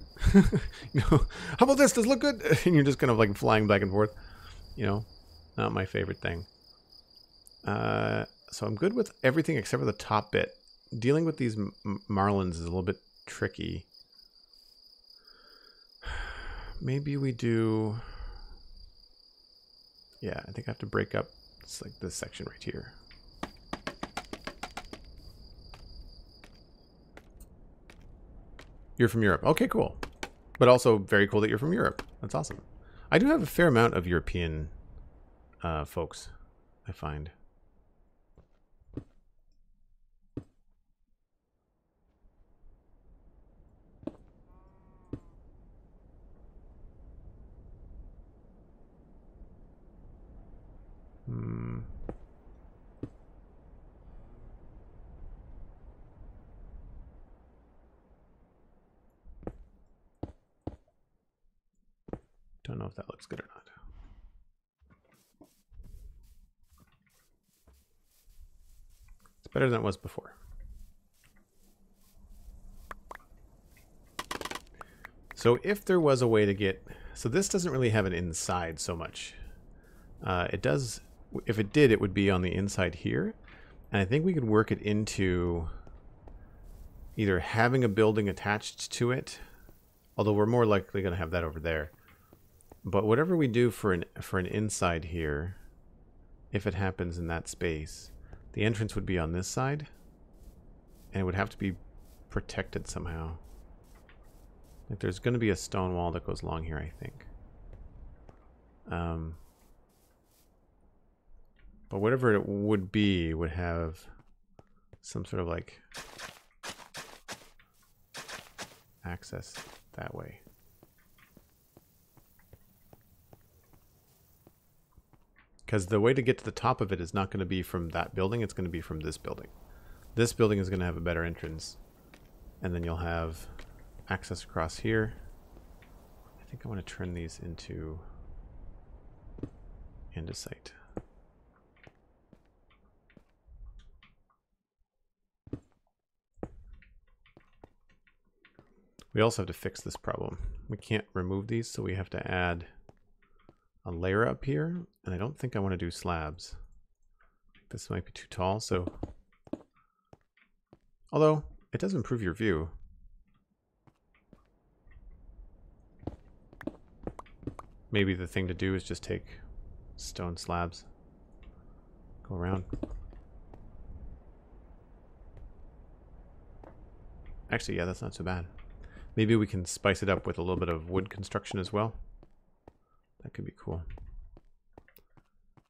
You know, how about this, does it look good? And you're just kind of like flying back and forth. You know, not my favorite thing. So I'm good with everything except for the top bit. Dealing with these marlins is a little bit tricky. Maybe we do... Yeah, I think I have to break up. It's like this section right here. You're from Europe. Okay, cool. But also very cool that you're from Europe. That's awesome. I do have a fair amount of European folks, I find. Don't know if that looks good or not. It's better than it was before. So if there was a way to get... So this doesn't really have an inside so much. It does... If it did, it would be on the inside here. And I think we could work it into either having a building attached to it, although we're more likely going to have that over there. But whatever we do for an inside here, if it happens in that space. The entrance would be on this side, and it would have to be protected somehow. Like there's going to be a stone wall that goes along here, I think. But whatever it would be would have some sort of like access that way. Because the way to get to the top of it is not going to be from that building, it's going to be from this building. This building is going to have a better entrance. And then you'll have access across here. I think I want to turn these into andesite. We also have to fix this problem. We can't remove these, so we have to add a layer up here, and I don't think I want to do slabs. This might be too tall, so... Although, it does improve your view. Maybe the thing to do is just take stone slabs. Go around. Actually, yeah, that's not so bad. Maybe we can spice it up with a little bit of wood construction as well. That could be cool.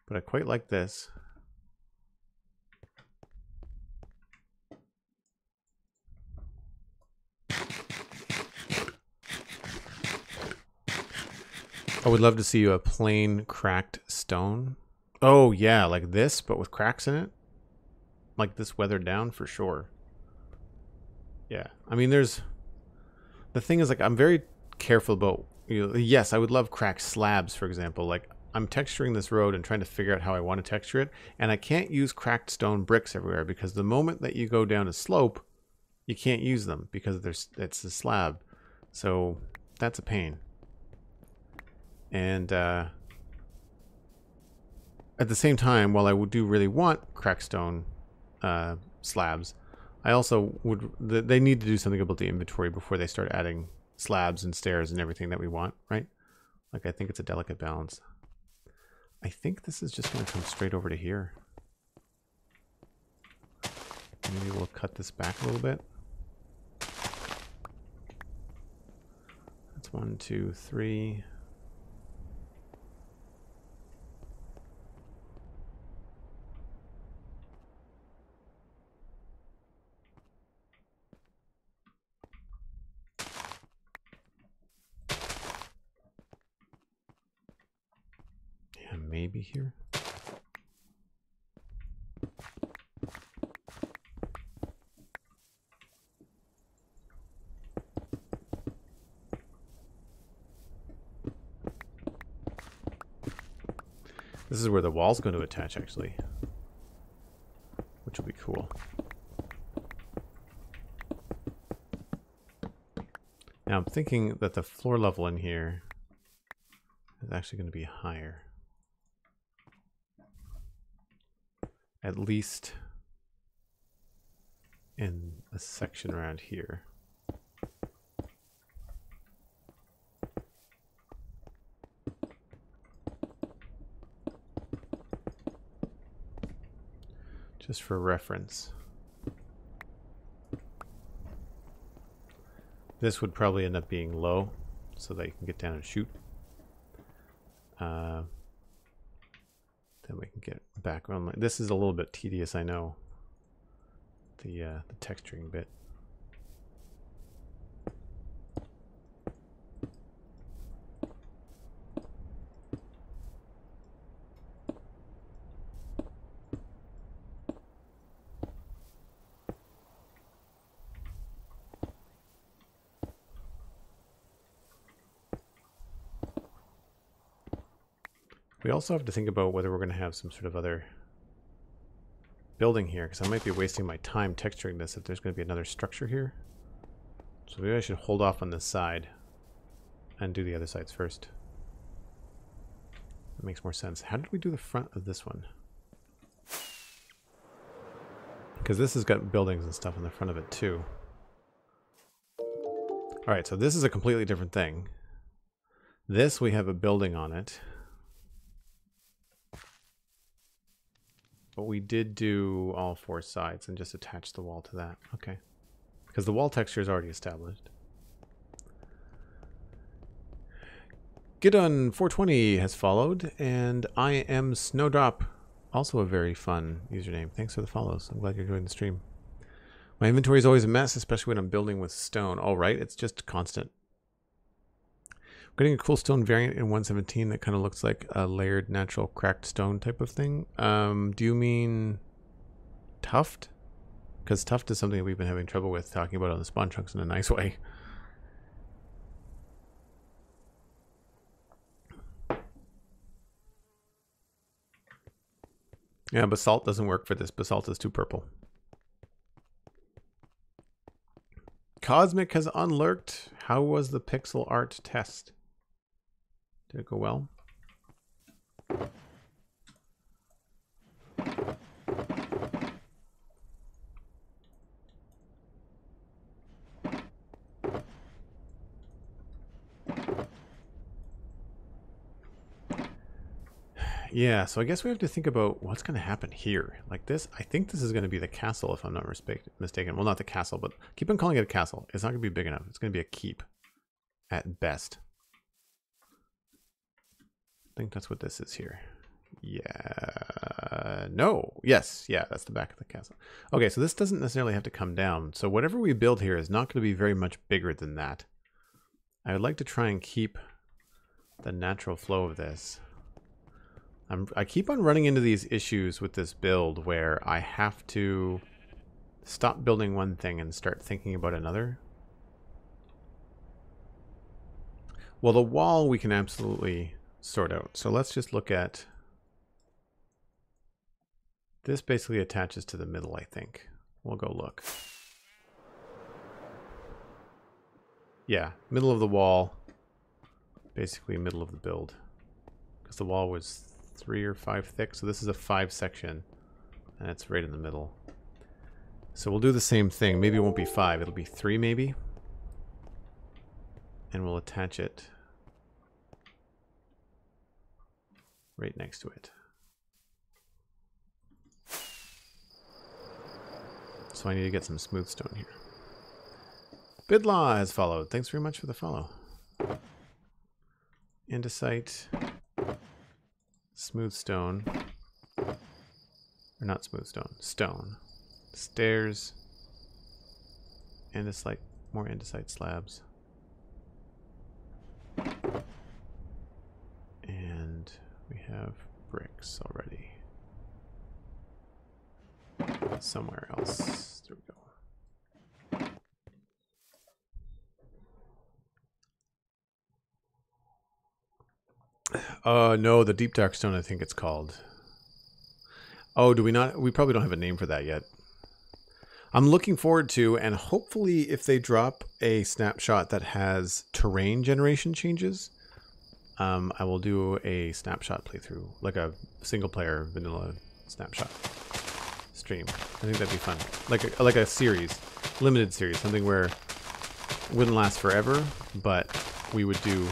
But I quite like this. I would love to see a plain cracked stone. Oh yeah, like this, but with cracks in it. Like this weathered down for sure. Yeah, I mean there's... The thing is, like, I'm very careful about, you know, yes, I would love cracked slabs, for example. Like, I'm texturing this road and trying to figure out how I want to texture it, and I can't use cracked stone bricks everywhere because the moment that you go down a slope, you can't use them because it's a slab. So that's a pain. And at the same time, while I do really want cracked stone slabs, I also would... They need to do something about the inventory before they start adding slabs and stairs and everything that we want, right? Like, I think it's a delicate balance. I think this is just going to come straight over to here. Maybe we'll cut this back a little bit. That's 1, 2, 3... Maybe here. This is where the wall's going to attach, actually, which will be cool. Now I'm thinking that the floor level in here is actually going to be higher. At least in a section around here. Just for reference. This would probably end up being low so that you can get down and shoot. Then we can get back on. This is a little bit tedious, I know. The texturing bit. We also have to think about whether we're going to have some sort of other building here, because I might be wasting my time texturing this if there's going to be another structure here. So maybe I should hold off on this side and do the other sides first. That makes more sense. How did we do the front of this one? Because this has got buildings and stuff in the front of it too. Alright, so this is a completely different thing. This, we have a building on it. But we did do all 4 sides and just attach the wall to that. Okay. Because the wall texture is already established. Gidon 420 has followed, and I am Snowdrop. Also a very fun username. Thanks for the follows. I'm glad you're enjoying the stream. My inventory is always a mess, especially when I'm building with stone. Oh, right. It's just constant. I'm getting a cool stone variant in 117 that kind of looks like a layered natural cracked stone type of thing. Do you mean tuft? Because tuft is something that we've been having trouble with talking about on the spawn chunks in a nice way. Yeah, basalt doesn't work for this. Basalt is too purple. Cosmic has unlurked. How was the pixel art test? Did it go well? Yeah, so I guess we have to think about what's going to happen here. Like this, I think this is going to be the castle, if I'm not mistaken. Well, not the castle, but keep on calling it a castle. It's not going to be big enough. It's going to be a keep at best. I think that's what this is here. Yeah. No. Yes. Yeah, that's the back of the castle. Okay, so this doesn't necessarily have to come down. So whatever we build here is not going to be very much bigger than that. I would like to try and keep the natural flow of this. I keep on running into these issues with this build where I have to stop building one thing and start thinking about another. Well, the wall we can absolutely sort out. So let's just look at... This basically attaches to the middle, I think. We'll go look. Yeah, middle of the wall. Basically middle of the build. Because the wall was 3 or 5 thick, so this is a 5 section. And it's right in the middle. So we'll do the same thing. Maybe it won't be 5, it'll be 3 maybe. And we'll attach it right next to it. So I need to get some smooth stone here. Bidlaw has followed. Thanks very much for the follow. Andesite. Smooth stone. Or not smooth stone. Stone. Stairs. Andesite. More andesite slabs. And we have bricks already. Somewhere else. There we go. No, the deep dark stone, I think it's called. Oh, do we not? We probably don't have a name for that yet. I'm looking forward to, and hopefully if they drop a snapshot that has terrain generation changes, I will do a snapshot playthrough, like a single player vanilla snapshot stream. I think that'd be fun. Like a series, limited series, something where it wouldn't last forever, but we would do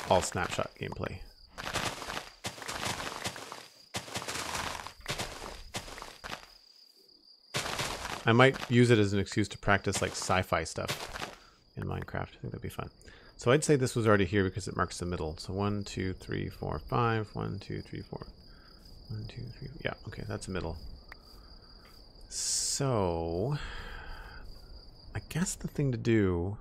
all snapshot gameplay. I might use it as an excuse to practice like sci-fi stuff in Minecraft. I think that'd be fun. So I'd say this was already here because it marks the middle. So 1, 2, 3, 4, 5. 1, 2, 3, 4. 1, 2, 3. Yeah, okay, that's the middle. So I guess the thing to do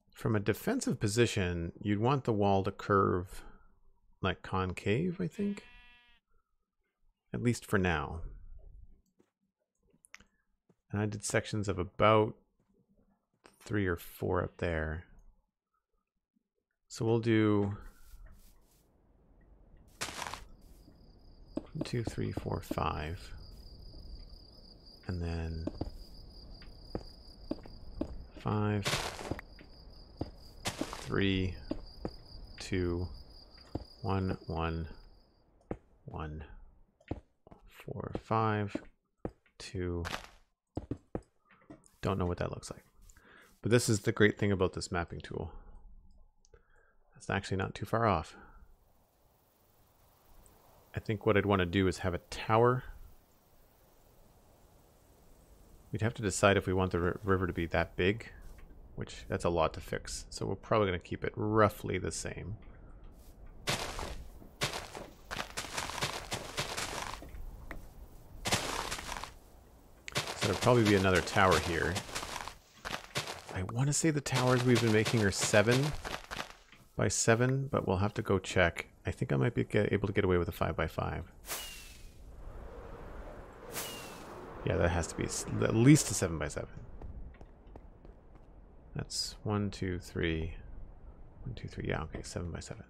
from a defensive position, you'd want the wall to curve like concave, I think. At least for now. And I did sections of about 3 or 4 up there. So we'll do 1, 2, 3, 4, 5. And then 5, 3, 2, 1, 1, 1. 4, 5, 2. Don't know what that looks like. But this is the great thing about this mapping tool. That's actually not too far off. I think what I'd want to do is have a tower. We'd have to decide if we want the river to be that big, which that's a lot to fix. So we're probably going to keep it roughly the same. So there'll probably be another tower here. I want to say the towers we've been making are 7 by 7, but we'll have to go check. I think I might be able to get away with a 5 by 5. Yeah, that has to be at least a 7 by 7. That's 1, 2, 3. 1, 2, 3. Yeah, okay, 7 by 7.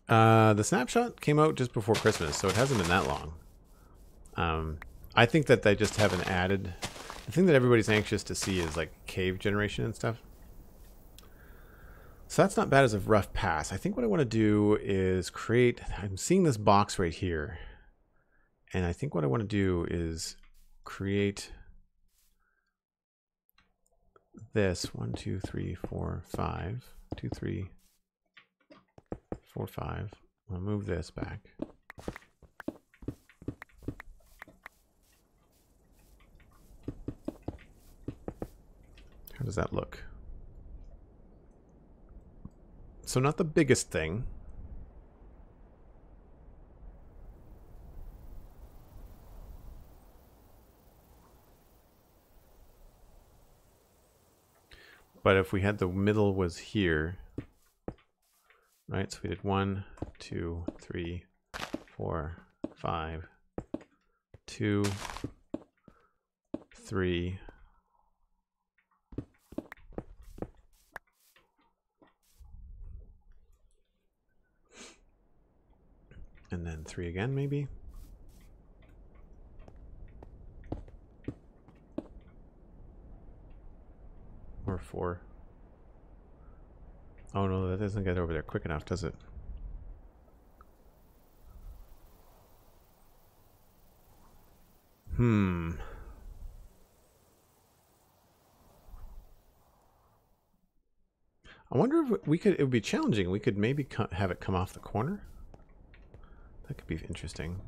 The snapshot came out just before Christmas, so it hasn't been that long. I think that they just haven't added. The thing that everybody's anxious to see is like cave generation and stuff. So that's not bad as a rough pass. I think what I want to do is create. I'm seeing this box right here, and I think what I want to do is create this 1, 2, 3, 4, 5. 2, 3, 4, 5. I'll move this back. How does that look? So not the biggest thing. But if we had the middle was here, right? So we did 1, 2, 3, 4, 5, 2, 3. And then 3 again, maybe. Or 4. Oh no, that doesn't get over there quick enough, does it? I wonder if we could, it would be challenging. We could maybe have it come off the corner. That could be interesting.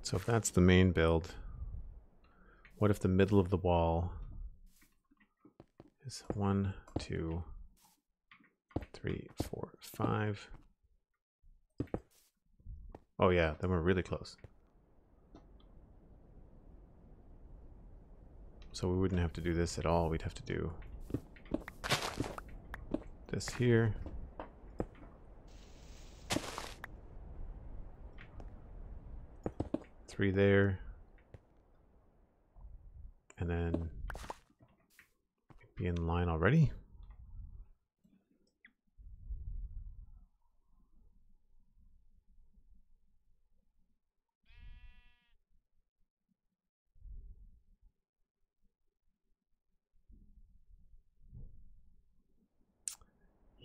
So if that's the main build, what if the middle of the wall is 1, 2, 3, 4, 5? Oh yeah, then we're really close. So we wouldn't have to do this at all. We'd have to do this here. Three there. And then be in line already.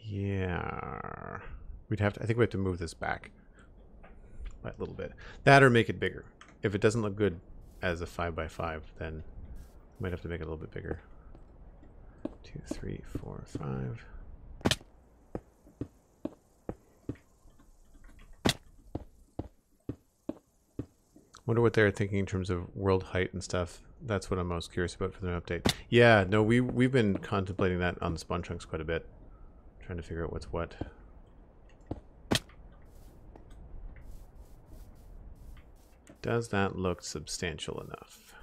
Yeah, we'd have to, I think we have to move this back by a little bit. That or make it bigger. If it doesn't look good as a 5 by 5, then we might have to make it a little bit bigger. 2, 3, 4, 5. Wonder what they're thinking in terms of world height and stuff. That's what I'm most curious about for the update. Yeah, no, we've been contemplating that on the spawn chunks quite a bit. Trying to figure out what's what. Does that look substantial enough?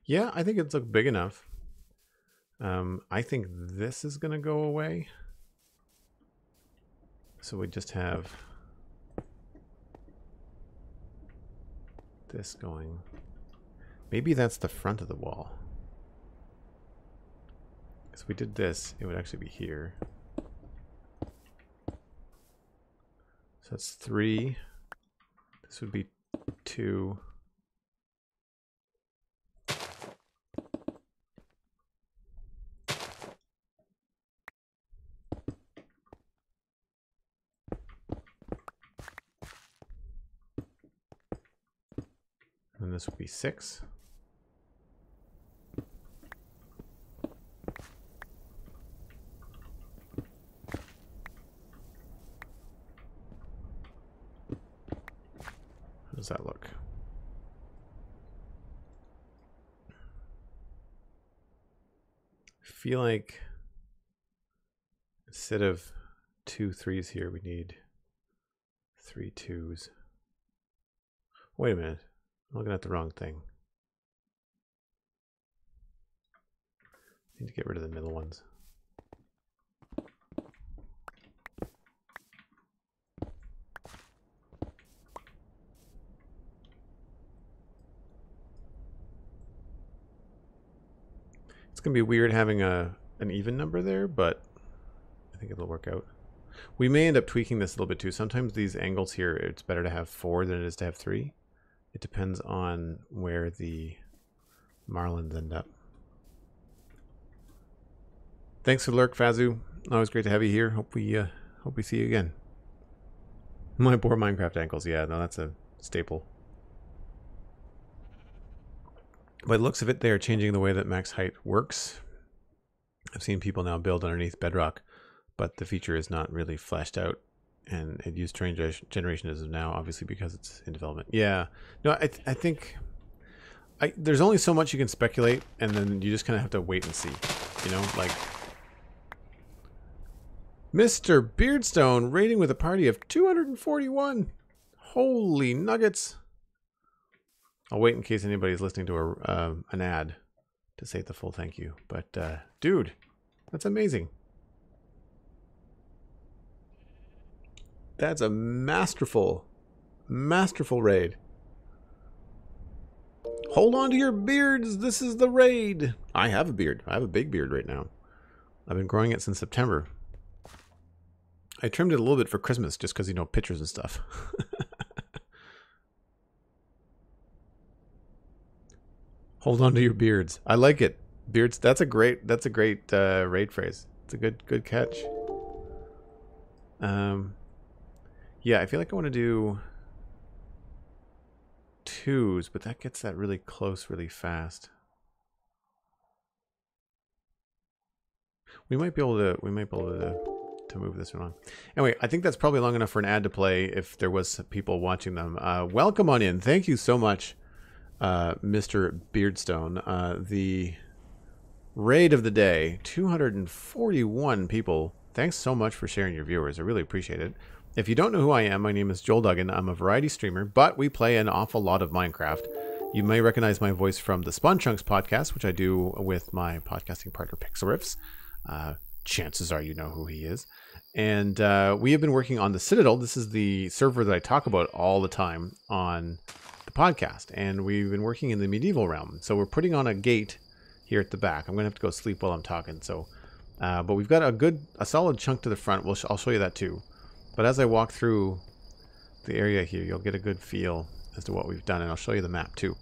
Yeah, I think it's looked big enough. I think this is going to go away. So we just have this going. Maybe that's the front of the wall. Because if we did this, it would actually be here. So that's 3. This would be 2. And this would be 6. How does that look? I feel like instead of 2 3s here, we need 3 2s. Wait a minute. I'm looking at the wrong thing. I need to get rid of the middle ones. It's going to be weird having an even number there, but I think it'll work out. We may end up tweaking this a little bit too. Sometimes these angles here, it's better to have 4 than it is to have 3. It depends on where the marlins end up. Thanks for the lurk, Fazu. Always great to have you here. Hope we see you again. My poor Minecraft ankles. Yeah, no, that's a staple. By the looks of it, they are changing the way that max height works. I've seen people now build underneath bedrock, but the feature is not really fleshed out, and it used terrain generation as of now, obviously because it's in development. Yeah, no, I think there's only so much you can speculate, and then you just kind of have to wait and see, you know, like Mr. Beardstone raiding with a party of 241. Holy nuggets! I'll wait in case anybody's listening to an ad to say the full thank you. But dude, that's amazing. That's a masterful raid. Hold on to your beards. This is the raid. I have a beard. I have a big beard right now. I've been growing it since September. I trimmed it a little bit for Christmas just because, you know, pictures and stuff. Hold on to your beards. I like it. Beards. That's a great raid phrase. It's a good catch. Yeah, I feel like I want to do 2s, but that gets that really close really fast. We might be able to move this one on. Anyway, I think that's probably long enough for an ad to play if there was people watching them. Welcome on in. Thank you so much, Mr. Beardstone. The raid of the day, 241 people. Thanks so much for sharing your viewers. I really appreciate it. If you don't know who I am, my name is Joel Duggan. I'm a variety streamer, but we play an awful lot of Minecraft. You may recognize my voice from the Spawn Chunks podcast, which I do with my podcasting partner Pixel Riffs. Chances are you know who he is. And we have been working on the Citadel. This is the server that I talk about all the time on the podcast. And we've been working in the medieval realm. So we're putting on a gate here at the back. I'm going to have to go sleep while I'm talking. So, but we've got a solid chunk to the front. I'll show you that too. But as I walk through the area here, you'll get a good feel as to what we've done. And I'll show you the map too.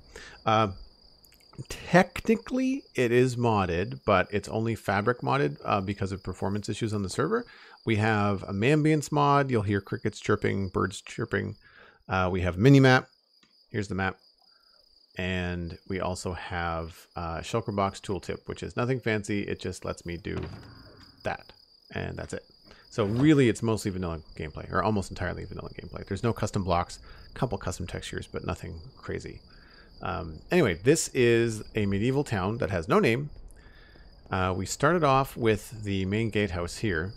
Technically, it is modded, but it's only fabric modded because of performance issues on the server. We have a ambience mod. You'll hear crickets chirping, birds chirping. We have minimap. Here's the map. And we also have Shulker Box tooltip, which is nothing fancy. It just lets me do that. And that's it. So really, it's mostly vanilla gameplay, or almost entirely vanilla gameplay. There's no custom blocks, a couple custom textures, but nothing crazy. Anyway, this is a medieval town that has no name. We started off with the main gatehouse here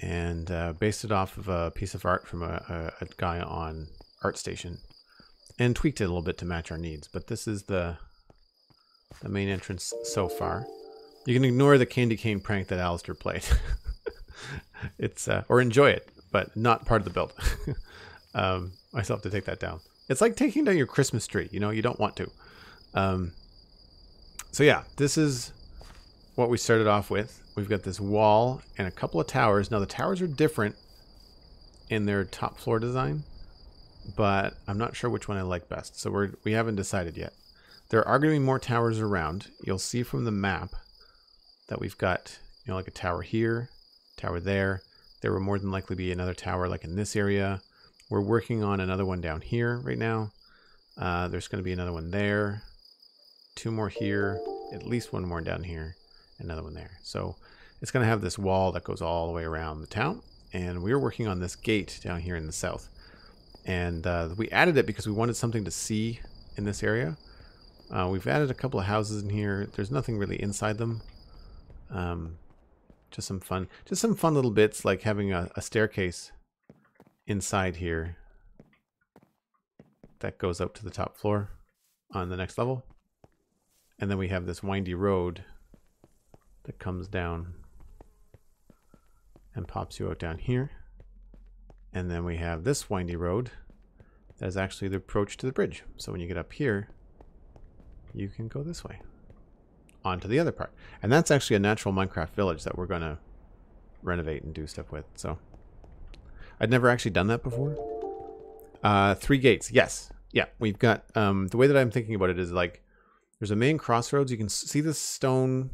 and based it off of a piece of art from a guy on ArtStation and tweaked it a little bit to match our needs. But this is the main entrance so far. You can ignore the candy cane prank that Alistair played. It's or enjoy it, but not part of the build. I still have to take that down. It's like taking down your Christmas tree. You know, you don't want to. So yeah, this is what we started off with. We've got this wall and a couple of towers. Now the towers are different in their top floor design, but I'm not sure which one I like best. So we haven't decided yet. There are going to be more towers around. You'll see from the map that we've got, you know, like a tower here, tower there. There will more than likely be another tower like in this area. We're working on another one down here right now. There's going to be another one there. 2 more here. At least 1 more down here. Another one there. So it's going to have this wall that goes all the way around the town. And we were working on this gate down here in the south. And we added it because we wanted something to see in this area. We've added a couple of houses in here. There's nothing really inside them. Just some fun little bits, like having a staircase inside here that goes up to the top floor on the next level. And then we have this windy road that comes down and pops you out down here. And then we have this windy road that is actually the approach to the bridge. So when you get up here, you can go this way onto the other part. And that's actually a natural Minecraft village that we're going to renovate and do stuff with. So I'd never actually done that before. 3 gates. Yes. Yeah. We've got, the way that I'm thinking about it is like, there's a main crossroads. You can see this stone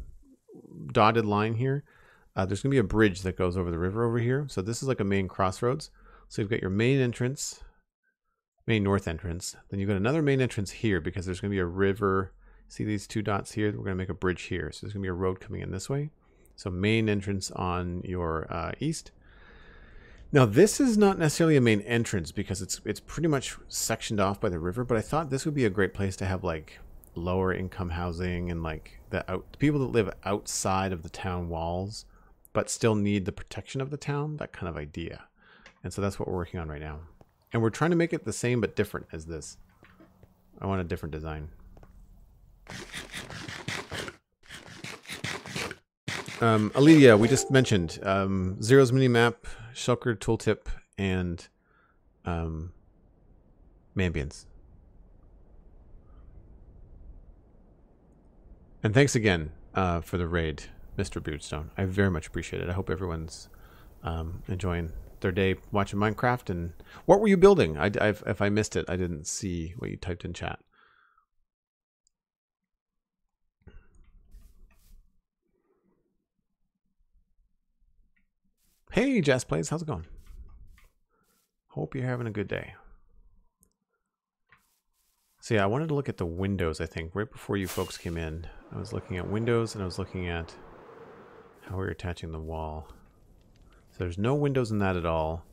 dotted line here. There's going to be a bridge that goes over the river over here. So this is like a main crossroads. So you've got your main entrance, main north entrance. Then you've got another main entrance here because there's going to be a river. See these 2 dots here? We're going to make a bridge here. So there's going to be a road coming in this way. So main entrance on your east. Now this is not necessarily a main entrance because it's pretty much sectioned off by the river. But I thought this would be a great place to have like lower income housing and like the people that live outside of the town walls, but still need the protection of the town. That kind of idea. And so that's what we're working on right now. And we're trying to make it the same but different as this. I want a different design. Aledia, we just mentioned Zero's Minimap, Shulker Tooltip, and Mambians. And thanks again for the raid, Mr. Beardstone. I very much appreciate it. I hope everyone's enjoying their day watching Minecraft. And what were you building? If I missed it, I didn't see what you typed in chat. Hey, Jazz Plays, how's it going? Hope you're having a good day. So yeah, I wanted to look at the windows, I think, right before you folks came in. I was looking at windows and I was looking at how we were attaching the wall. So there's no windows in that at all.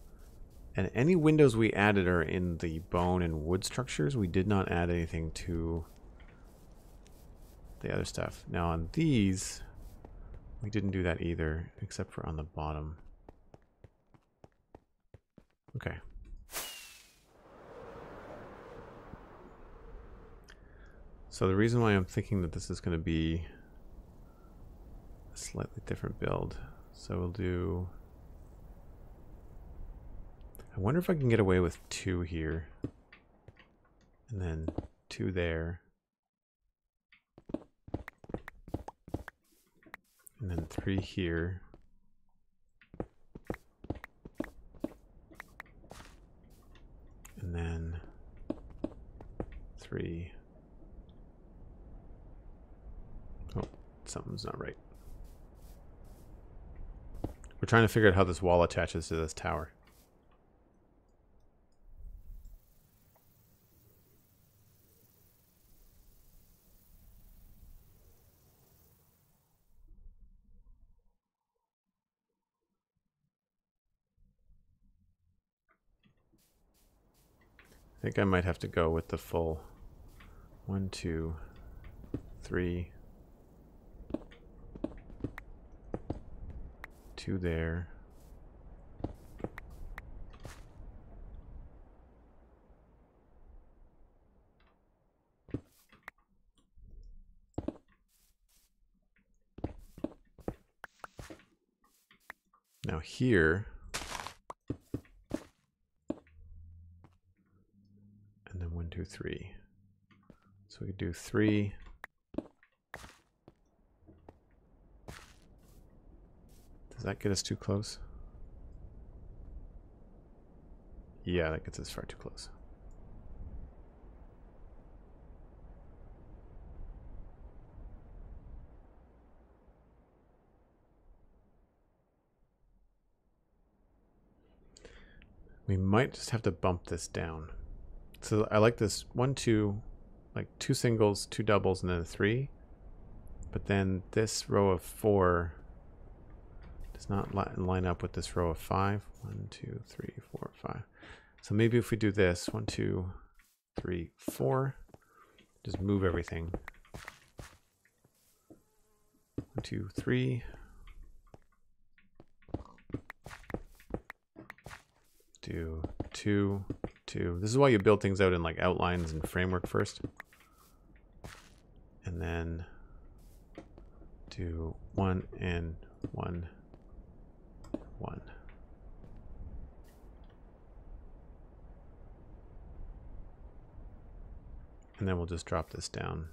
And any windows we added are in the bone and wood structures. We did not add anything to the other stuff. Now on these, we didn't do that either, except for on the bottom. Okay. So the reason why I'm thinking that this is going to be a slightly different build. So we'll do... I wonder if I can get away with 2 here. And then 2 there. And then 3 here. And then 3. Oh, something's not right. We're trying to figure out how this wall attaches to this tower. I think I might have to go with the full 1, 2, 3, 2 there. Now here, and then 1, 2, 3. So we could do 3. Does that get us too close? Yeah, that gets us far too close. We might just have to bump this down So I like this 1, 2, like 2 singles, 2 doubles, and then a 3. But then this row of 4 does not line up with this row of 5. 1, 2, 3, 4, 5. So maybe if we do this, 1, 2, 3, 4, just move everything. 1, 2, 3. Do 2, 2. This is why you build things out in like outlines and framework first. And then do 1 and 1, 1. And then we'll just drop this down.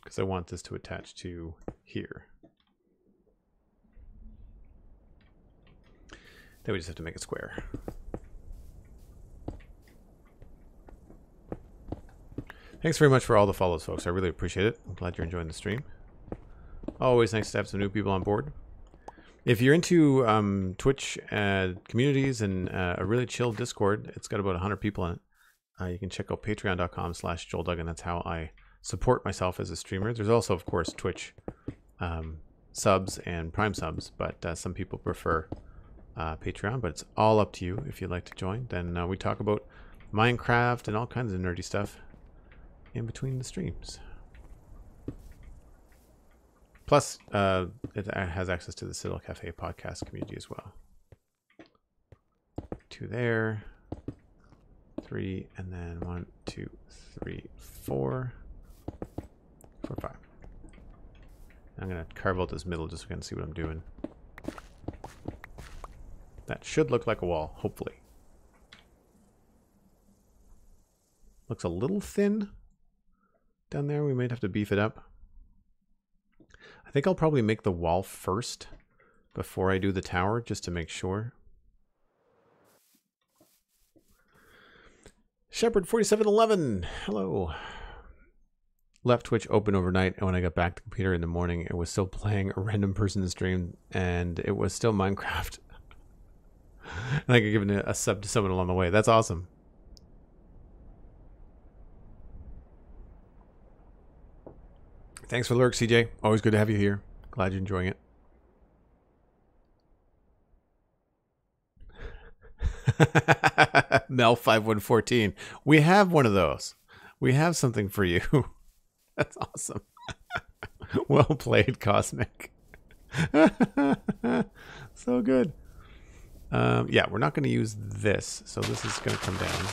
Because I want this to attach to here. Then we just have to make it square. Thanks very much for all the follows, folks. I really appreciate it. I'm glad you're enjoying the stream. Always nice to have some new people on board. If you're into Twitch communities and a really chill Discord, it's got about 100 people in it. You can check out patreon.com/JoelDuggan. That's how I support myself as a streamer. There's also, of course, Twitch subs and Prime subs, but some people prefer Patreon, but it's all up to you if you'd like to join. Then we talk about Minecraft and all kinds of nerdy stuff in between the streams. Plus, it has access to the Citadel Cafe podcast community as well. 2 there, 3, and then 1, 2, 3, 4, 4, 5. I'm gonna carve out this middle just so we can see what I'm doing. That should look like a wall, hopefully. Looks a little thin down there. We might have to beef it up. I think I'll probably make the wall first before I do the tower, just to make sure. Shepherd4711, hello. Left Twitch open overnight, and when I got back to the computer in the morning, it was still playing a random person's stream, and it was still Minecraft. And I could give it a sub to someone along the way. That's awesome. Thanks for the lurk, CJ. Always good to have you here. Glad you're enjoying it. Mel5114. We have one of those. We have something for you. That's awesome. Well played, Cosmic. So good. Yeah, we're not going to use this, so this is going to come down.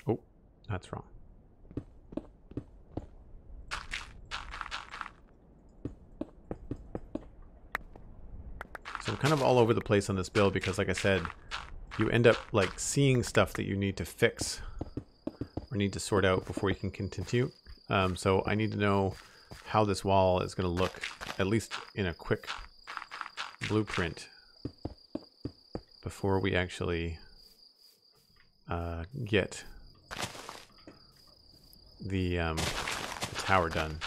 Oh, that's wrong. So I'm kind of all over the place on this build because, like I said, you end up like seeing stuff that you need to fix or need to sort out before you can continue. So I need to know how this wall is going to look, at least in a quick blueprint, before we actually get the tower done.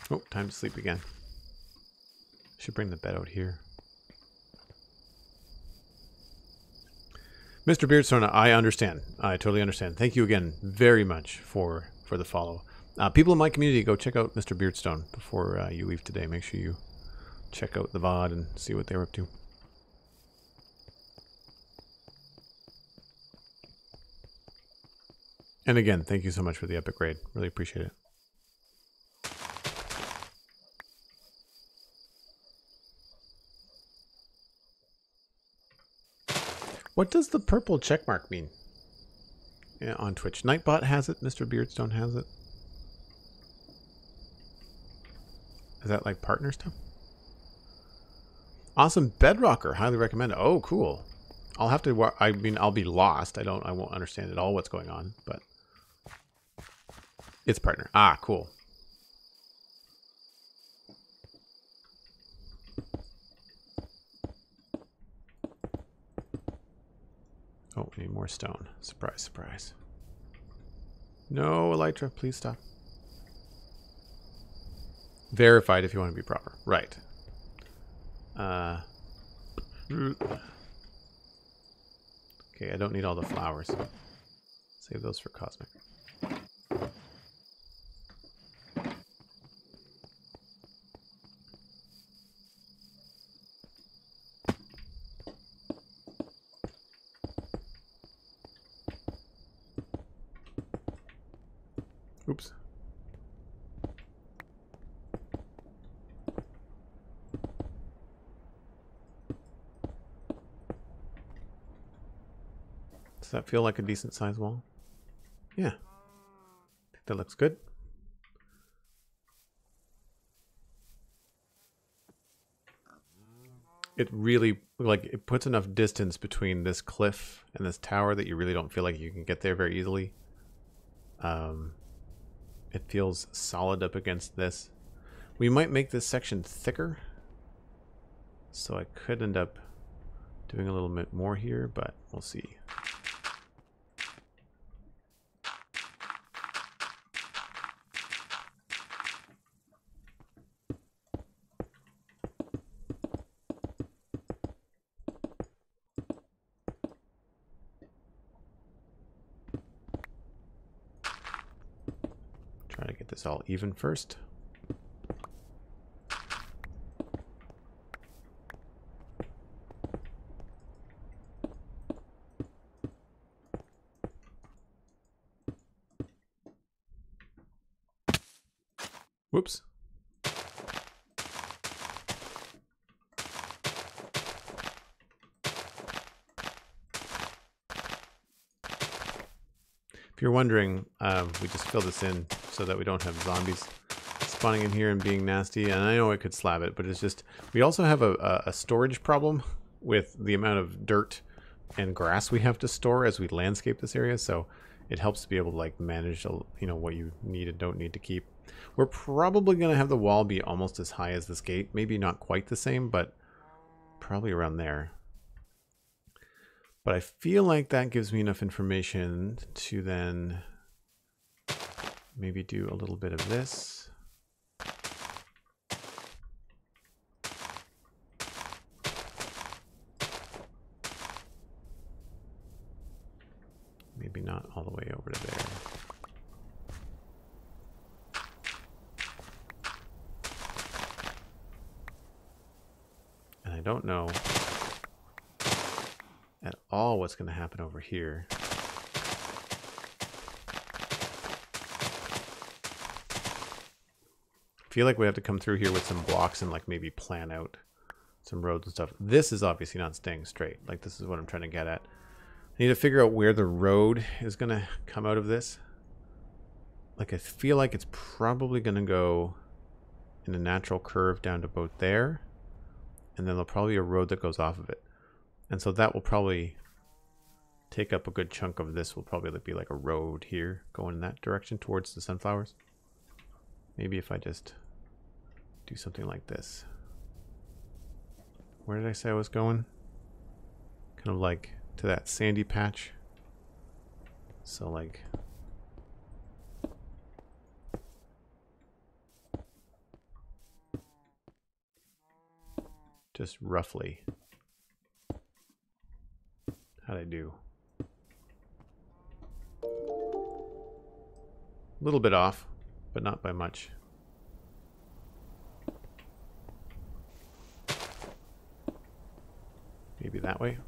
Oh, time to sleep again. Should bring the bed out here. Mr. Beardstone, I understand. I totally understand. Thank you again very much for the follow. People in my community, go check out Mr. Beardstone before you leave today. Make sure you check out the VOD and see what they're up to. And again, thank you so much for the epic raid. Really appreciate it. What does the purple check mark mean? Yeah, on Twitch. Nightbot has it. Mr. Beardstone has it. Is that like partner stuff? Awesome Bedrocker. Highly recommend it. Oh, cool. I'll have to. I mean, I'll be lost. I won't understand at all what's going on. But it's partner. Ah, cool. Oh, we need more stone. Surprise, surprise. No, Elytra, please stop. Verified if you want to be proper. Right. Okay, I don't need all the flowers. Save those for Cosmic. Oops. Does that feel like a decent sized wall? Yeah. I think that looks good. It really, like, it puts enough distance between this cliff and this tower that you really don't feel like you can get there very easily. It feels solid up against this. We might make this section thicker. So I could end up doing a little bit more here, but we'll see. Try to get this all even first. Whoops. If you're wondering, we just fill this in so that we don't have zombies spawning in here and being nasty. And I know I could slab it, but it's just, we also have a storage problem with the amount of dirt and grass we have to store as we landscape this area. So it helps to be able to like manage, you know, what you need and don't need to keep. We're probably going to have the wall be almost as high as this gate. Maybe not quite the same, but probably around there. But I feel like that gives me enough information to then maybe do a little bit of this. Maybe not all the way over to there. And I don't know at all what's going to happen over here. I feel like we have to come through here with some blocks and like maybe plan out some roads and stuff. This is obviously not staying straight. Like this is what I'm trying to get at. I need to figure out where the road is going to come out of this. Like I feel like it's probably going to go in a natural curve down to about there. And then there'll probably be a road that goes off of it. And so that will probably take up a good chunk of this. Will probably be like a road here going in that direction towards the sunflowers. Maybe if I just do something like this. Where did I say I was going? Kind of like to that sandy patch. So like just roughly. How'd I do? A little bit off, but not by much. Maybe that way.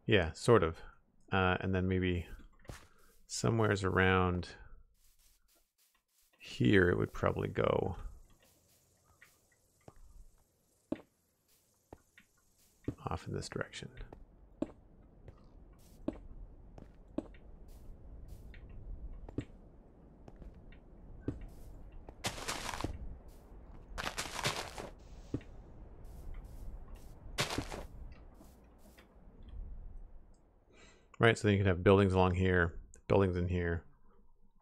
Yeah, sort of. And then maybe somewheres around here it would probably go. Off in this direction. right? So then you could have buildings along here, buildings in here,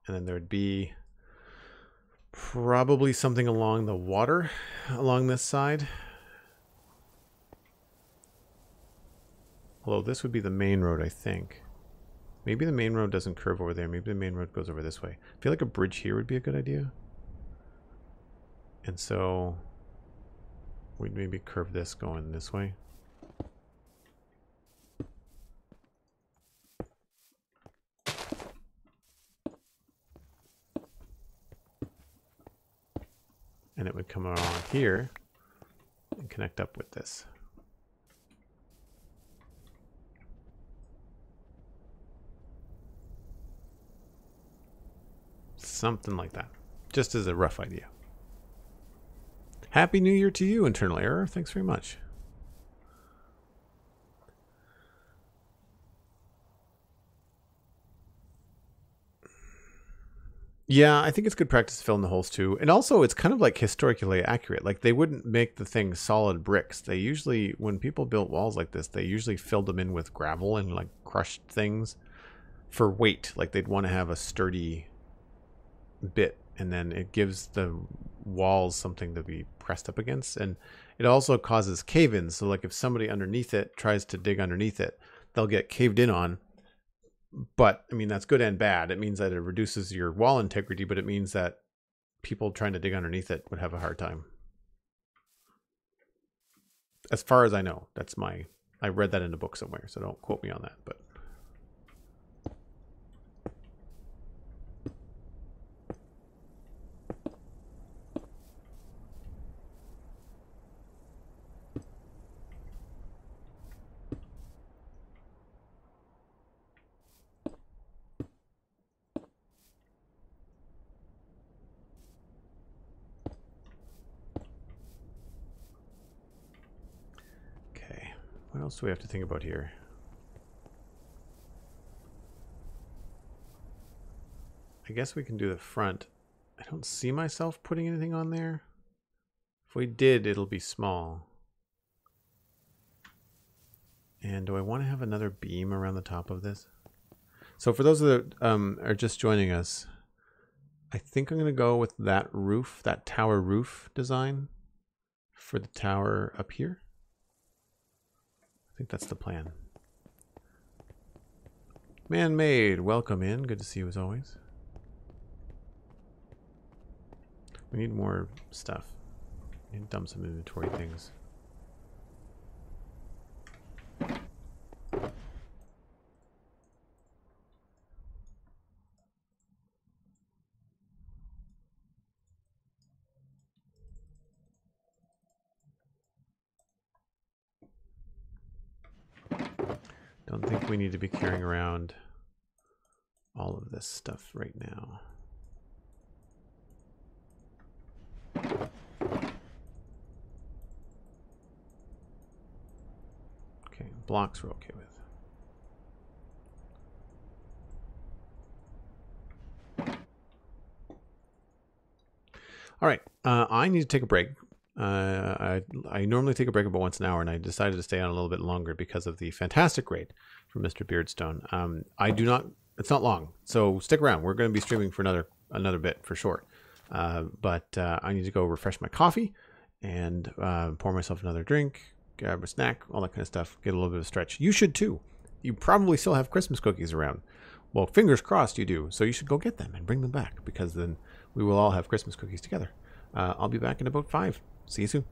and then there would be probably something along the water along this side. Although this would be the main road, I think. Maybe the main road doesn't curve over there. Maybe the main road goes over this way. I feel like a bridge here would be a good idea. And so we'd maybe curve this going this way. And it would come along here and connect up with this. Something like that. Just as a rough idea. Happy New Year to you, Internal Error. Thanks very much. Yeah, I think it's good practice to fill in the holes too. And also it's kind of like historically accurate. Like they wouldn't make the thing solid bricks. They usually, when people built walls like this, they usually filled them in with gravel and like crushed things for weight. Like they'd want to have a sturdy bit, and then it gives the walls something to be pressed up against. And it also causes cave-ins. So like if somebody underneath it tries to dig underneath it, they'll get caved in on. But I mean, that's good and bad. It means that it reduces your wall integrity, but it means that people trying to dig underneath it would have a hard time. As far as I know, that's I read that in a book somewhere, so don't quote me on that, but what else do we have to think about here? I guess we can do the front. I don't see myself putting anything on there. If we did, it'll be small. And do I want to have another beam around the top of this? So for those that are just joining us, I think I'm going to go with that roof, that tower roof design for the tower up here. I think that's the plan. Man-made, welcome in. Good to see you as always. We need more stuff. We need to dump some inventory things. Don't think we need to be carrying around all of this stuff right now. Okay, blocks we're okay with. All right, I need to take a break. I normally take a break about once an hour, and I decided to stay on a little bit longer because of the fantastic raid from Mr. Beardstone. I do not. It's not long, so stick around. We're going to be streaming for another bit for sure. But I need to go refresh my coffee and pour myself another drink, grab a snack, all that kind of stuff. Get a little bit of stretch. You should too. You probably still have Christmas cookies around. Well, fingers crossed you do. So you should go get them and bring them back, because then we will all have Christmas cookies together. I'll be back in about 5. See you soon.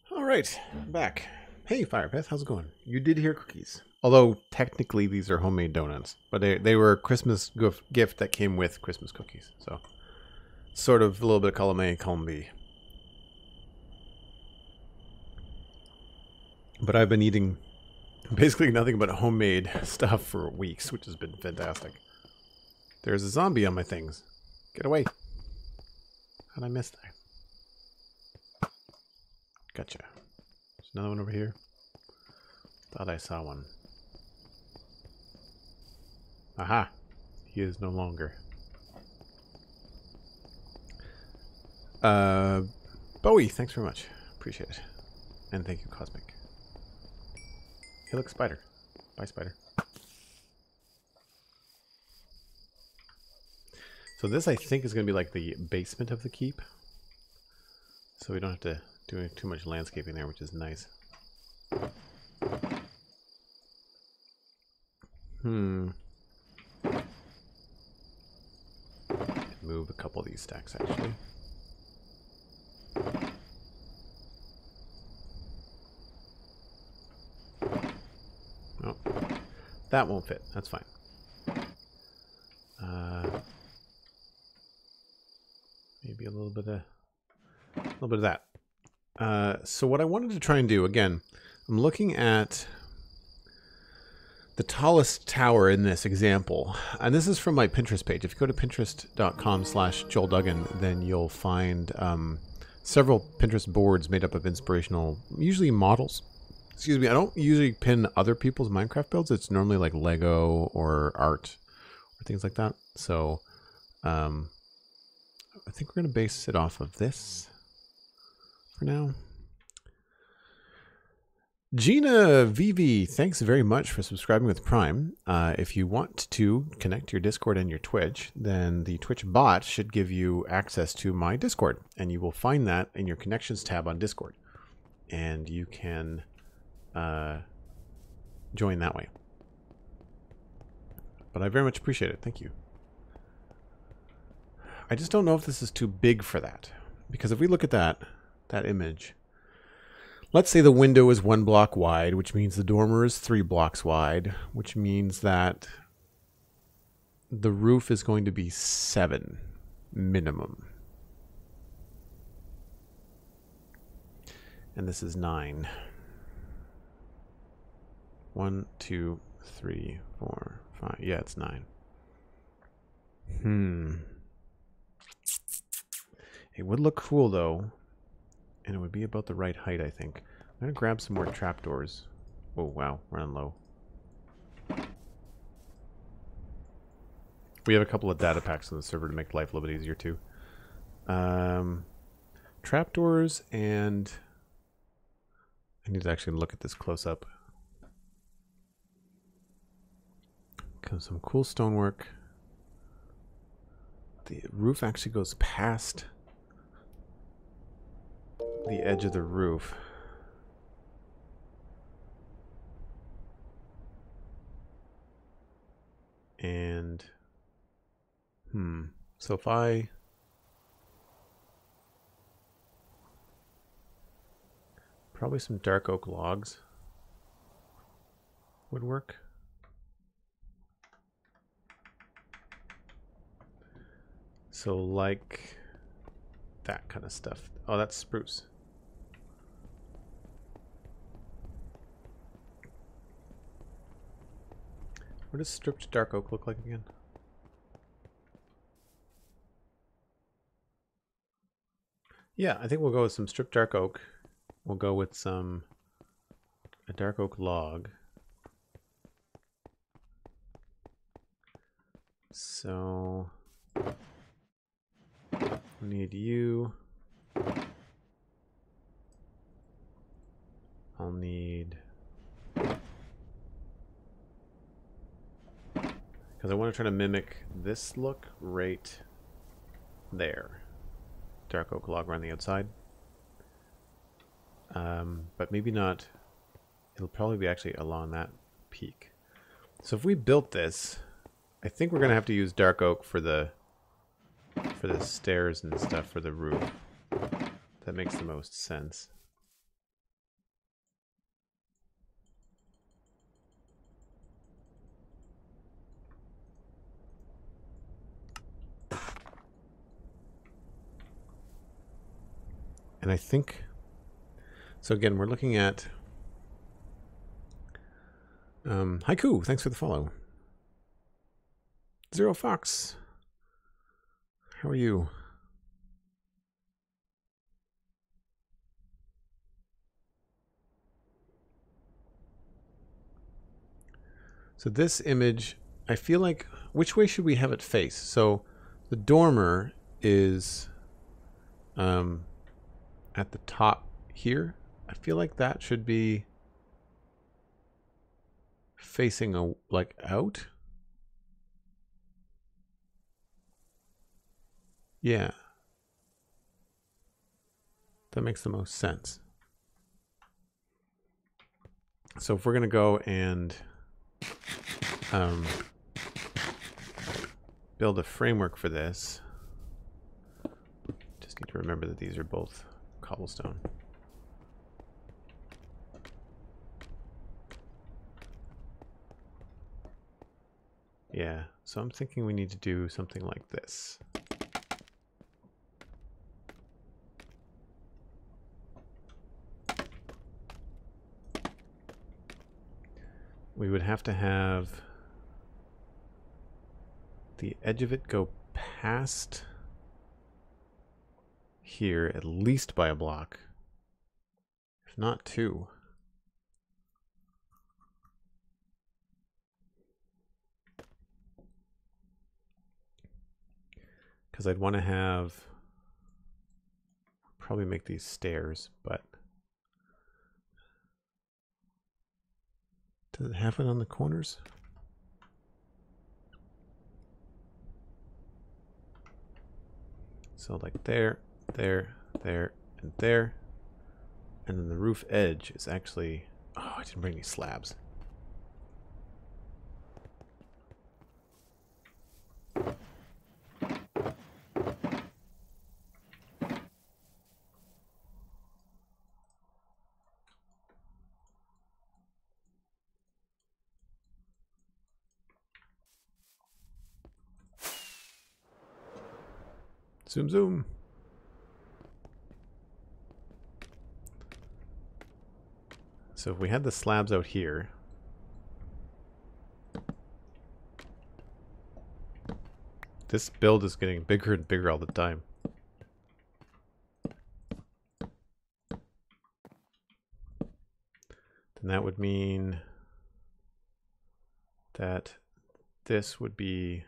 All right, I'm back. Hey, Firepith, how's it going? You did hear cookies. Although, technically, these are homemade donuts. But they were a Christmas gift that came with Christmas cookies. So, sort of a little bit of column A, column B. But I've been eating basically nothing but homemade stuff for weeks, which has been fantastic. There's a zombie on my things. Get away. How'd I miss that? Gotcha. There's another one over here. Thought I saw one. Aha! He is no longer. Bowie, thanks very much. Appreciate it. And thank you, Cosmic. Hey, look, spider. Bye, spider. So this, I think, is going to be like the basement of the keep. So we don't have to do too much landscaping there, which is nice. Move a couple of these stacks, actually. Oh, that won't fit. That's fine. Maybe a little bit of that. So what I wanted to try and do, again, I'm looking at the tallest tower in this example, and this is from my Pinterest page. If you go to pinterest.com/JoelDuggan, then you'll find several Pinterest boards made up of inspirational, usually models. Excuse me, I don't usually pin other people's Minecraft builds. It's normally like Lego or art or things like that. So I think we're going to base it off of this for now. Gina Vivi, thanks very much for subscribing with Prime. If you want to connect your Discord and your Twitch, then the Twitch bot should give you access to my Discord, and you will find that in your Connections tab on Discord. And you can join that way. But I very much appreciate it. Thank you. I just don't know if this is too big for that. Because if we look at that image, let's say the window is 1 block wide, which means the dormer is 3 blocks wide, which means that the roof is going to be 7 minimum. And this is 9. 1, 2, 3, 4, 5. Yeah, it's 9. It would look cool though, and it would be about the right height, I think. I'm gonna grab some more trapdoors. Oh wow, we're on low. We have a couple of data packs on the server to make life a little bit easier too. Trapdoors, and I need to actually look at this close up. Some cool stonework. The roof actually goes past the edge of the roof. And so if I probably some dark oak logs would work. So like that kind of stuff. Oh, that's spruce. What does stripped dark oak look like again? Yeah, I think we'll go with some stripped dark oak. We'll go with a dark oak log. So we need you. I'll need, because I want to try to mimic this look right there. Dark oak log around the outside. But maybe not. It'll probably be actually along that peak. So if we built this, I think we're gonna have to use dark oak for the stairs and stuff for the roof. That makes the most sense. And I think, so again, we're looking at, Haiku, thanks for the follow. Zero Fox, how are you? So this image, I feel like, which way should we have it face? So the dormer is at the top here. I feel like that should be facing like out. Yeah. That makes the most sense. So if we're going to go and build a framework for this, just need to remember that these are both cobblestone. Yeah, so I'm thinking we need to do something like this. We would have to have the edge of it go past here at least by a block, if not two. Because I'd want to have, probably make these stairs, but does it have it on the corners? So like there, there, there, and there. And then the roof edge is actually, oh, I didn't bring any slabs. Zoom, zoom. So if we had the slabs out here, this build is getting bigger and bigger all the time. Then that would mean that this would be,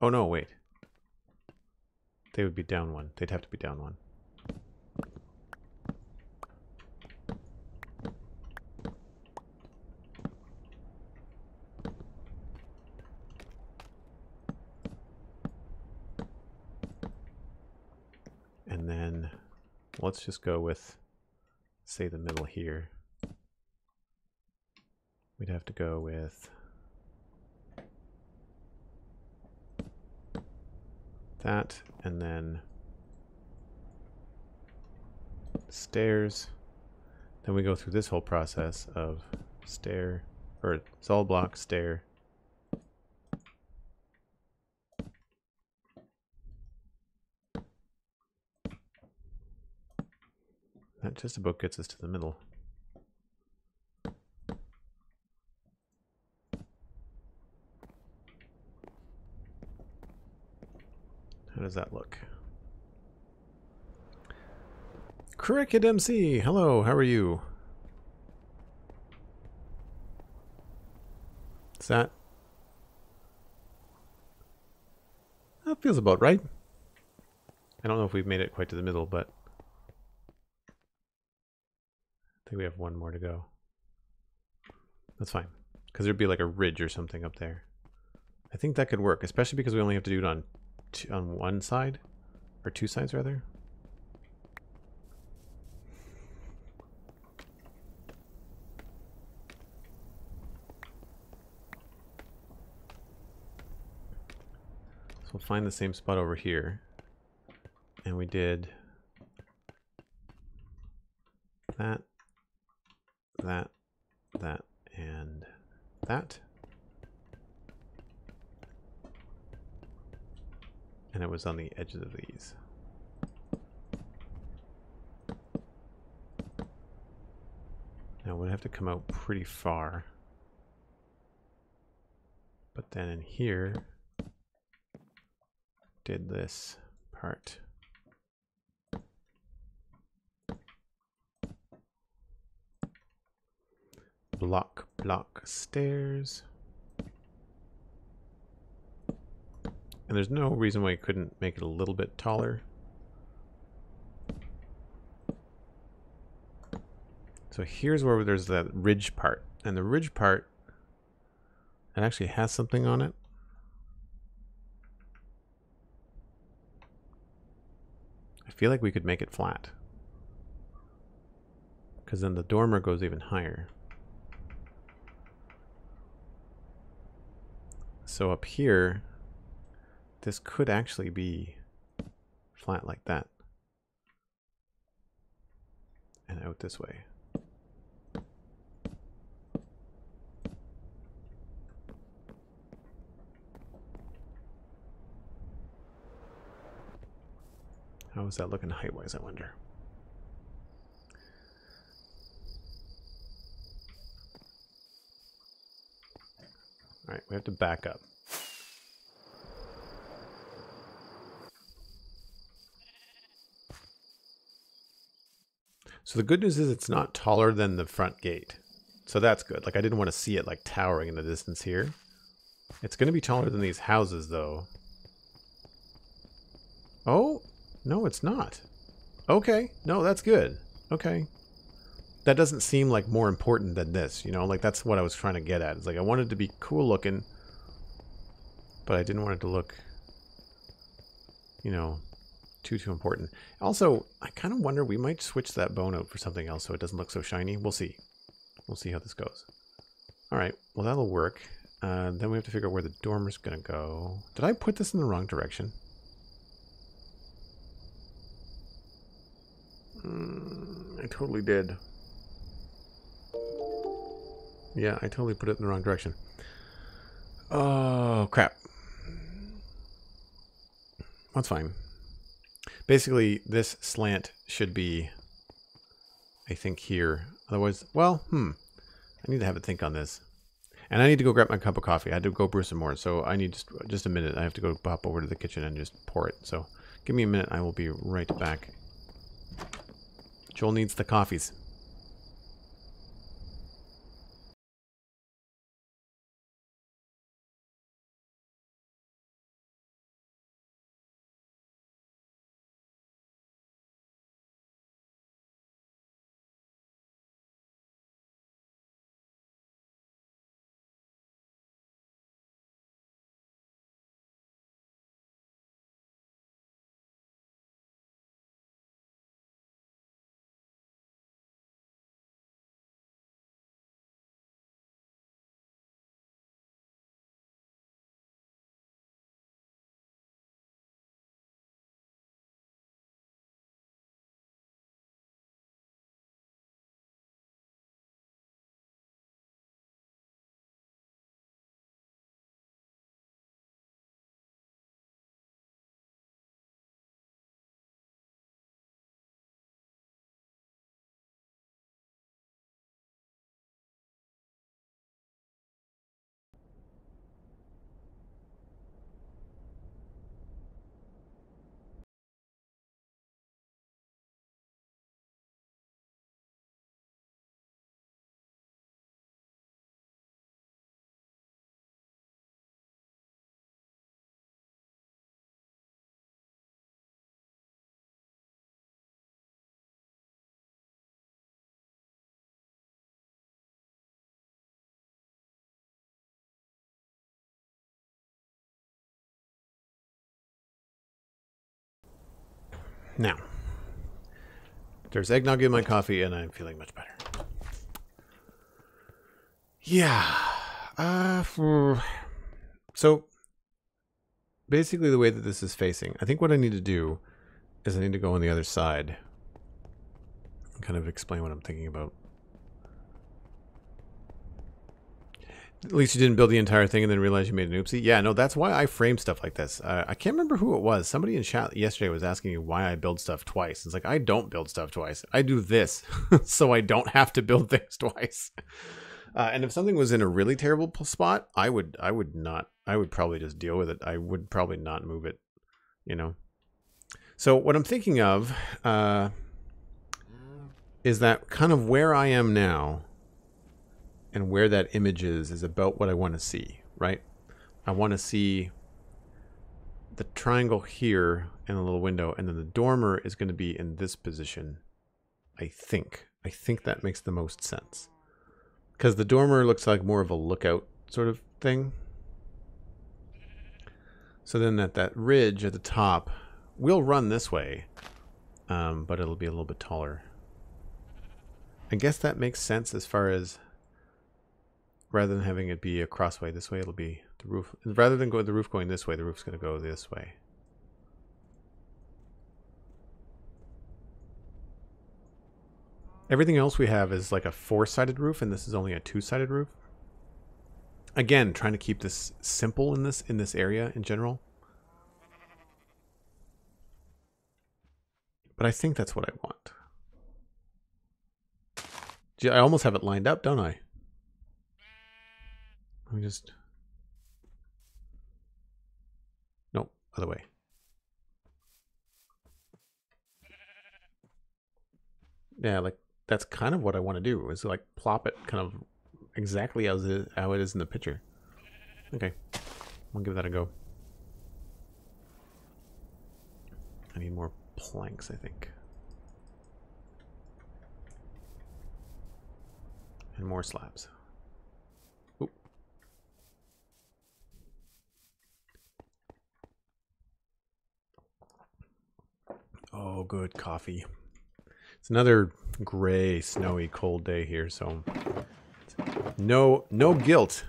oh no, wait. They would be down one. They'd have to be down one. And then let's just go with, say, the middle here. We'd have to go with that, and then stairs. Then we go through this whole process of stair, or solid block, stair. That just about gets us to the middle. How does that look? Cricket MC, hello, how are you? Is that feels about right. I don't know if we've made it quite to the middle, but I think we have one more to go. That's fine, because there'd be like a ridge or something up there. I think that could work, especially because we only have to do it on one side, or two sides rather. So we'll find the same spot over here, and we did that, that, that, and that. and it was on the edges of these. Now, it would have to come out pretty far. But then in here, did this part. Block stairs. And there's no reason why you couldn't make it a little bit taller. So here's where there's that ridge part. And the ridge part, it actually has something on it. I feel like we could make it flat. Because then the dormer goes even higher. So up here, this could actually be flat like that. And out this way. How is that looking height-wise, I wonder? All right, we have to back up. So the good news is it's not taller than the front gate. So that's good. Like, I didn't want to see it like towering in the distance here. It's going to be taller than these houses, though. Oh, no, it's not. Okay, no, that's good. Okay. That doesn't seem like more important than this, you know? Like, that's what I was trying to get at. It's like, I wanted it to be cool looking, but I didn't want it to look, you know, too important. Also, I kind of wonder, we might switch that bone out for something else so it doesn't look so shiny. We'll see. We'll see how this goes. All right, well, that'll work. Then we have to figure out where the dormer's going to go. Did I put this in the wrong direction? I totally did. Yeah, I totally put it in the wrong direction. Oh, crap. That's fine. Basically, this slant should be, I think, here. Otherwise, well, I need to have a think on this. And I need to go grab my cup of coffee. I had to go brew some more, so I need just a minute. I have to go pop over to the kitchen and just pour it. So give me a minute. I will be right back. Joel needs the coffees. Now, there's eggnog in my coffee, and I'm feeling much better. Yeah. So, basically the way that this is facing, I think what I need to do is I need to go on the other side and kind of explain what I'm thinking about. At least you didn't build the entire thing and then realize you made an oopsie. Yeah, no, that's why I frame stuff like this. I can't remember who it was. Somebody in chat yesterday was asking me why I build stuff twice. It's like, I don't build stuff twice. I do this so I don't have to build things twice. And if something was in a really terrible spot, I would probably just deal with it. I would probably not move it, you know. So what I'm thinking of is that kind of where I am now and where that image is about what I want to see, right? I want to see the triangle here and a little window, and then the dormer is going to be in this position, I think. I think that makes the most sense. Because the dormer looks like more of a lookout sort of thing. So then that ridge at the top will run this way, but it'll be a little bit taller. I guess that makes sense as far as rather than having it be a crossway this way, it'll be the roof. Rather than the roof going this way, the roof's going to go this way. Everything else we have is like a 4-sided roof, and this is only a 2-sided roof. Again, trying to keep this simple in this area in general. But I think that's what I want. Gee, I almost have it lined up, don't I? Let me just... Nope, other way. Yeah, like that's kind of what I want to do, is like plop it kind of exactly how it is in the picture. Okay, I'll give that a go. I need more planks, I think. And more slabs. Oop. Oh, good coffee. It's another gray, snowy, cold day here, so no guilt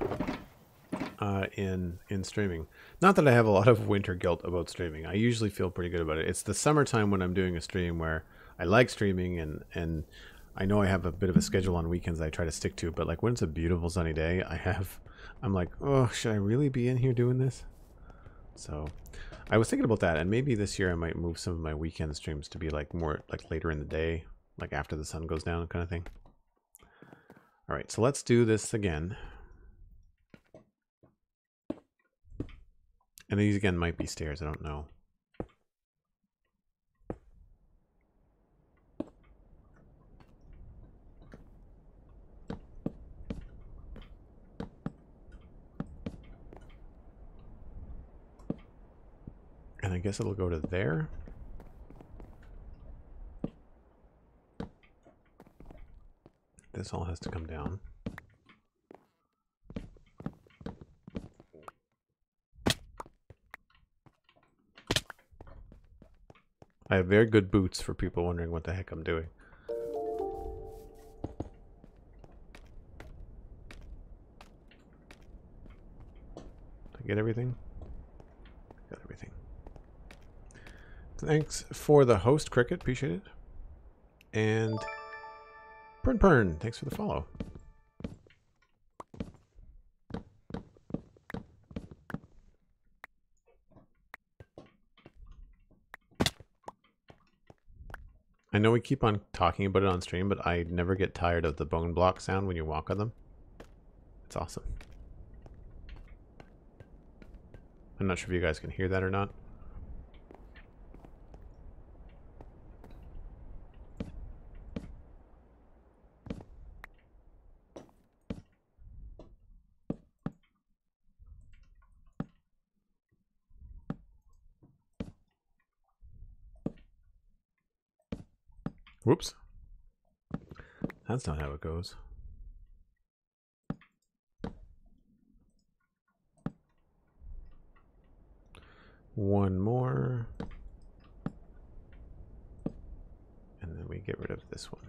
in streaming. Not that I have a lot of winter guilt about streaming. I usually feel pretty good about it. It's the summertime when I'm doing a stream where I like streaming and I know I have a bit of a schedule on weekends I try to stick to, but like when it's a beautiful sunny day, I'm like, oh, should I really be in here doing this? So I was thinking about that, and maybe this year I might move some of my weekend streams to be like more like later in the day, like after the sun goes down kind of thing. All right, so let's do this again. And these again might be stairs, I don't know. And I guess it'll go to there. This all has to come down. I have very good boots for people wondering what the heck I'm doing. Did I get everything? Got everything. Thanks for the host, Cricket. Appreciate it. And Pern, thanks for the follow. I know we keep on talking about it on stream, but I never get tired of the bone block sound when you walk on them. It's awesome. I'm not sure if you guys can hear that or not. Whoops. That's not how it goes. One more. And then we get rid of this one.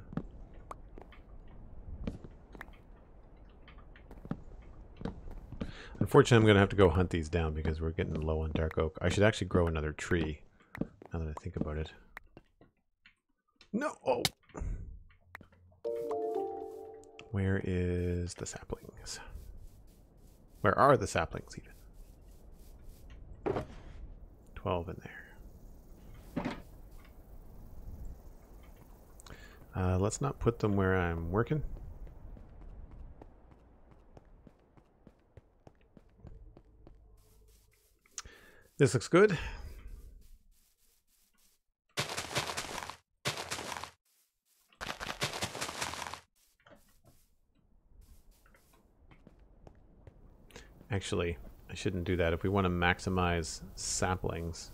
Unfortunately, I'm going to have to go hunt these down because we're getting low on dark oak. I should actually grow another tree, now that I think about it. No! Oh! Where is the saplings? Where are the saplings even? 12 in there. Let's not put them where I'm working. This looks good. Actually, I shouldn't do that. If we want to maximize saplings,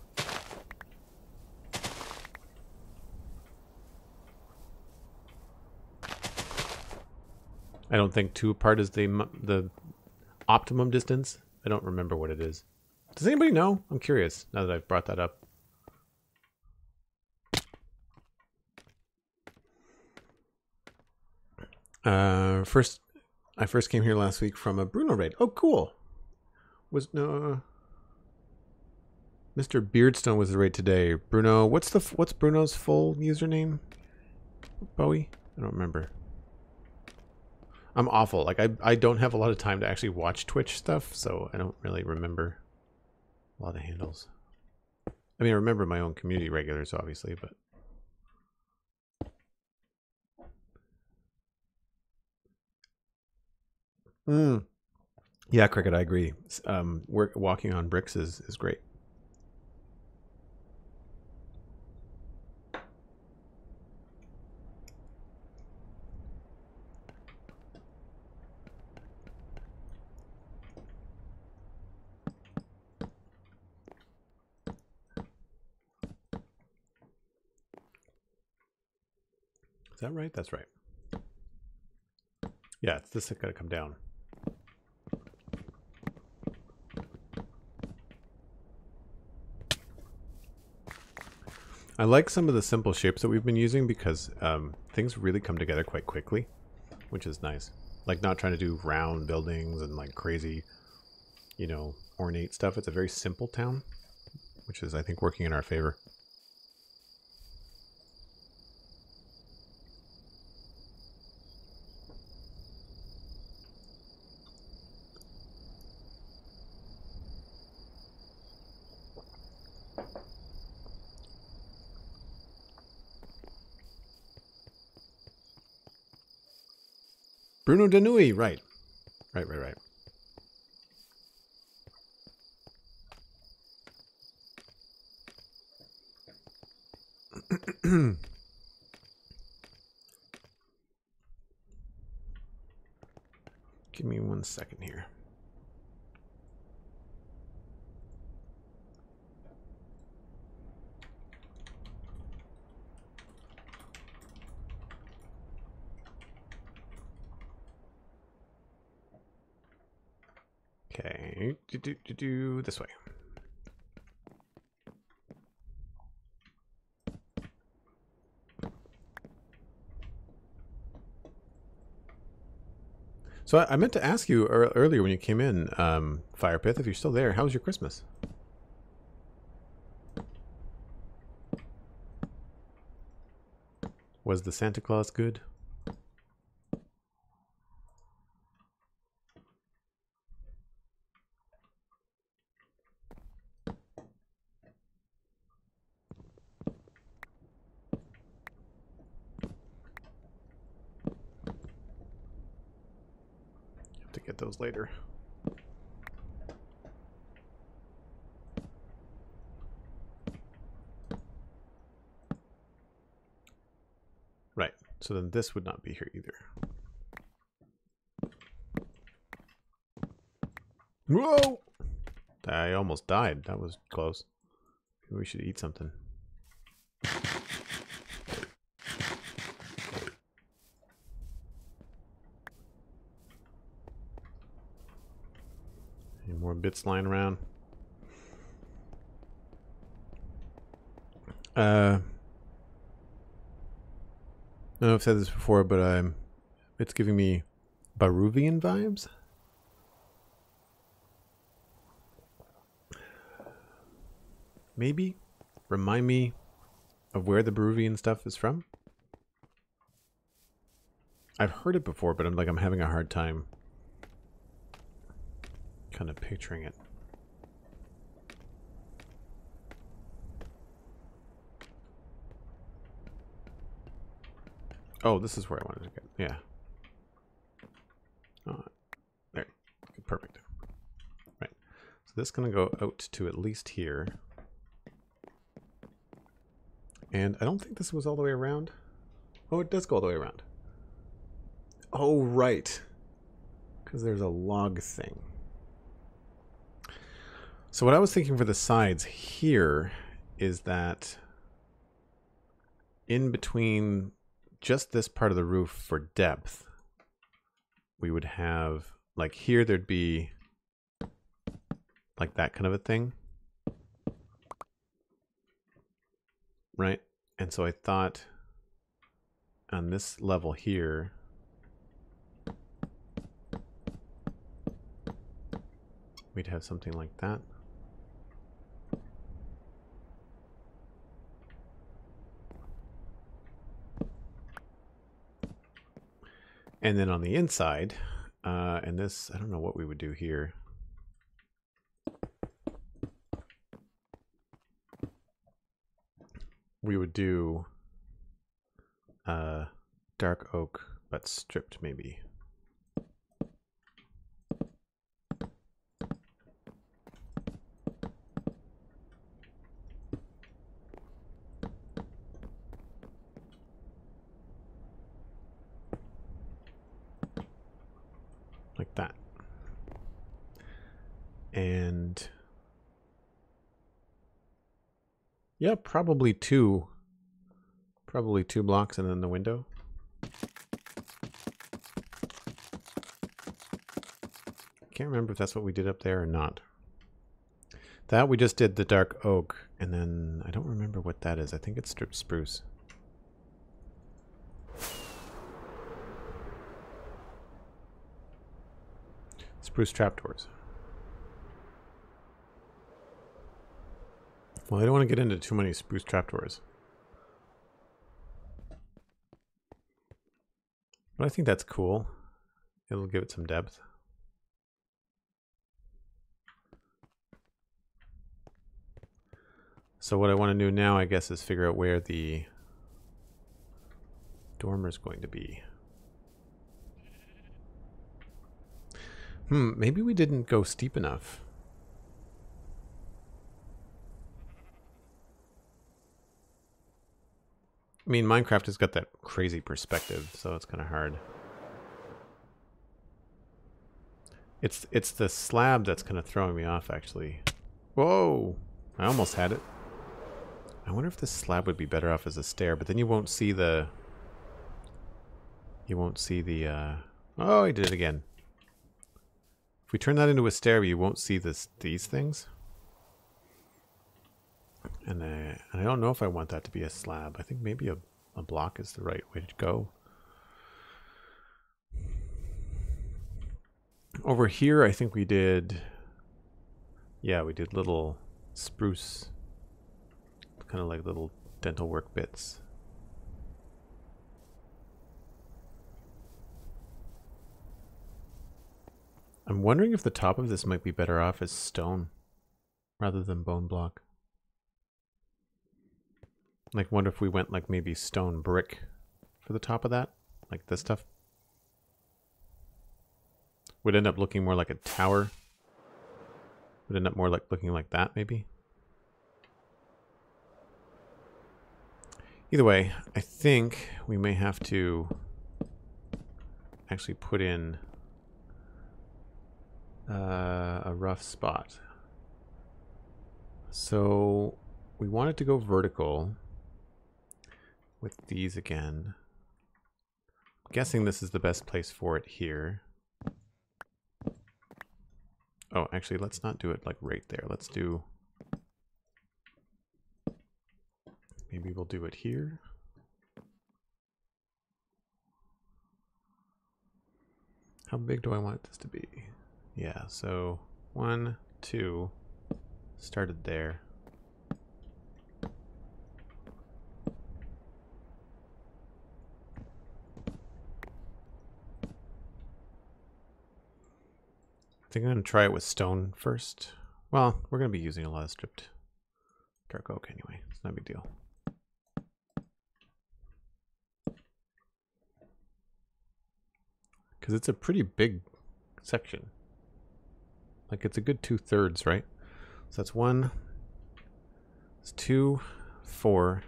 I don't think 2 apart is the optimum distance. I don't remember what it is. Does anybody know? I'm curious now that I've brought that up. I first came here last week from a Bruno raid. Oh, cool. Mr. Beardstone was the raid today. Bruno, what's Bruno's full username? Bowie? I don't remember. I'm awful. Like I don't have a lot of time to actually watch Twitch stuff, so I don't really remember a lot of handles. I mean, I remember my own community regulars, obviously, but yeah, Cricket, I agree. Walking on bricks is great. Is that right? That's right. Yeah, it's this that gotta come down. I like some of the simple shapes that we've been using because things really come together quite quickly, which is nice. Like not trying to do round buildings and like crazy, you know, ornate stuff. It's a very simple town, which is, I think, working in our favor. Bruno Danui, right. Right. Give me 1 second here. Okay, do this way. So I meant to ask you earlier when you came in, Firepith, if you're still there, how was your Christmas? Was the Santa Claus good? Have to get those later. Right, so then this would not be here either. Whoa! I almost died. That was close. Maybe we should eat something. Any more bits lying around? I don't know if I've said this before, but it's giving me Baruvian vibes. Maybe remind me of where the Baruvian stuff is from. I've heard it before, but I'm having a hard time Kind of picturing it. Oh, this is where I wanted to get. Yeah. Oh, there. Okay, perfect. Right. So this is going to go out to at least here. And I don't think this was all the way around. Oh, it does go all the way around. Oh, right. Because there's a log thing. So what I was thinking for the sides here is that in between just this part of the roof for depth, we would have, like here there'd be like that kind of a thing. Right? And so I thought on this level here, we'd have something like that. And then on the inside, and this, I don't know what we would do here. We would do dark oak, but stripped maybe. Like that. And yeah, probably two blocks and then the window. Can't remember if that's what we did up there or not. That we just did the dark oak, and then I don't remember what that is. I think it's stripped spruce. Spruce trapdoors. Well, I don't want to get into too many spruce trapdoors. But I think that's cool. It'll give it some depth. So what I want to do now, I guess, is figure out where the dormer is going to be. Maybe we didn't go steep enough. I mean, Minecraft has got that crazy perspective, so it's kind of hard. It's the slab that's kind of throwing me off, actually. Whoa! I almost had it. I wonder if this slab would be better off as a stair, but then you won't see the... You won't see the... Oh, I did it again. If we turn that into a stair, you won't see these things. And I don't know if I want that to be a slab. I think maybe a block is the right way to go. Over here, I think we did... Yeah, we did little spruce... Kind of like little dental work bits. I'm wondering if the top of this might be better off as stone rather than bone block. Like, wonder if we went like maybe stone brick for the top of that, like this stuff. Would end up looking more like a tower. Would end up more like looking like that, maybe. Either way, I think we may have to actually put in a rough spot. So we want it to go vertical with these again. I'm guessing this is the best place for it here. Oh, actually, let's not do it like right there. Let's do... Maybe we'll do it here. How big do I want this to be? Yeah, so 1, 2, started there. I think I'm going to try it with stone first. Well, we're going to be using a lot of stripped dark oak anyway. It's not a big deal. Because it's a pretty big section. Like it's a good 2/3, right? So that's 1, it's 2, 4,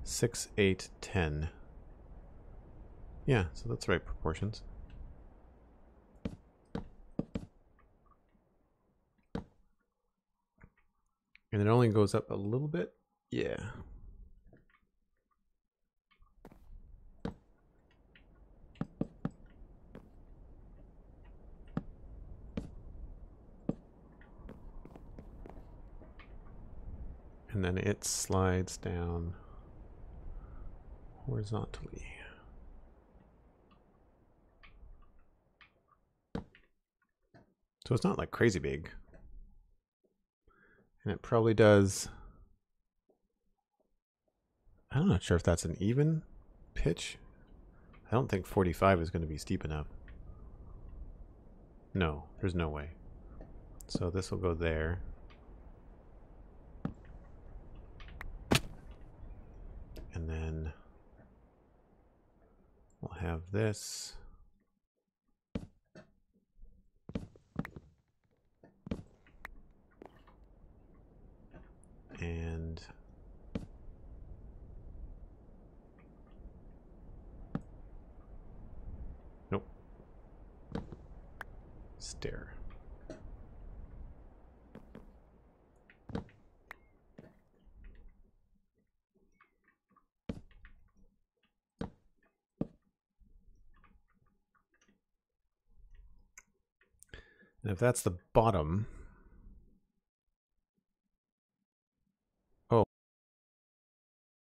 6, 8, 10. Yeah, so that's the right proportions. And it only goes up a little bit. Yeah. And then it slides down horizontally. So it's not like crazy big. And it probably does, I'm not sure if that's an even pitch. I don't think 45 is going to be steep enough. No, there's no way. So this will go there. And then we'll have this. And nope. Stair. And if that's the bottom,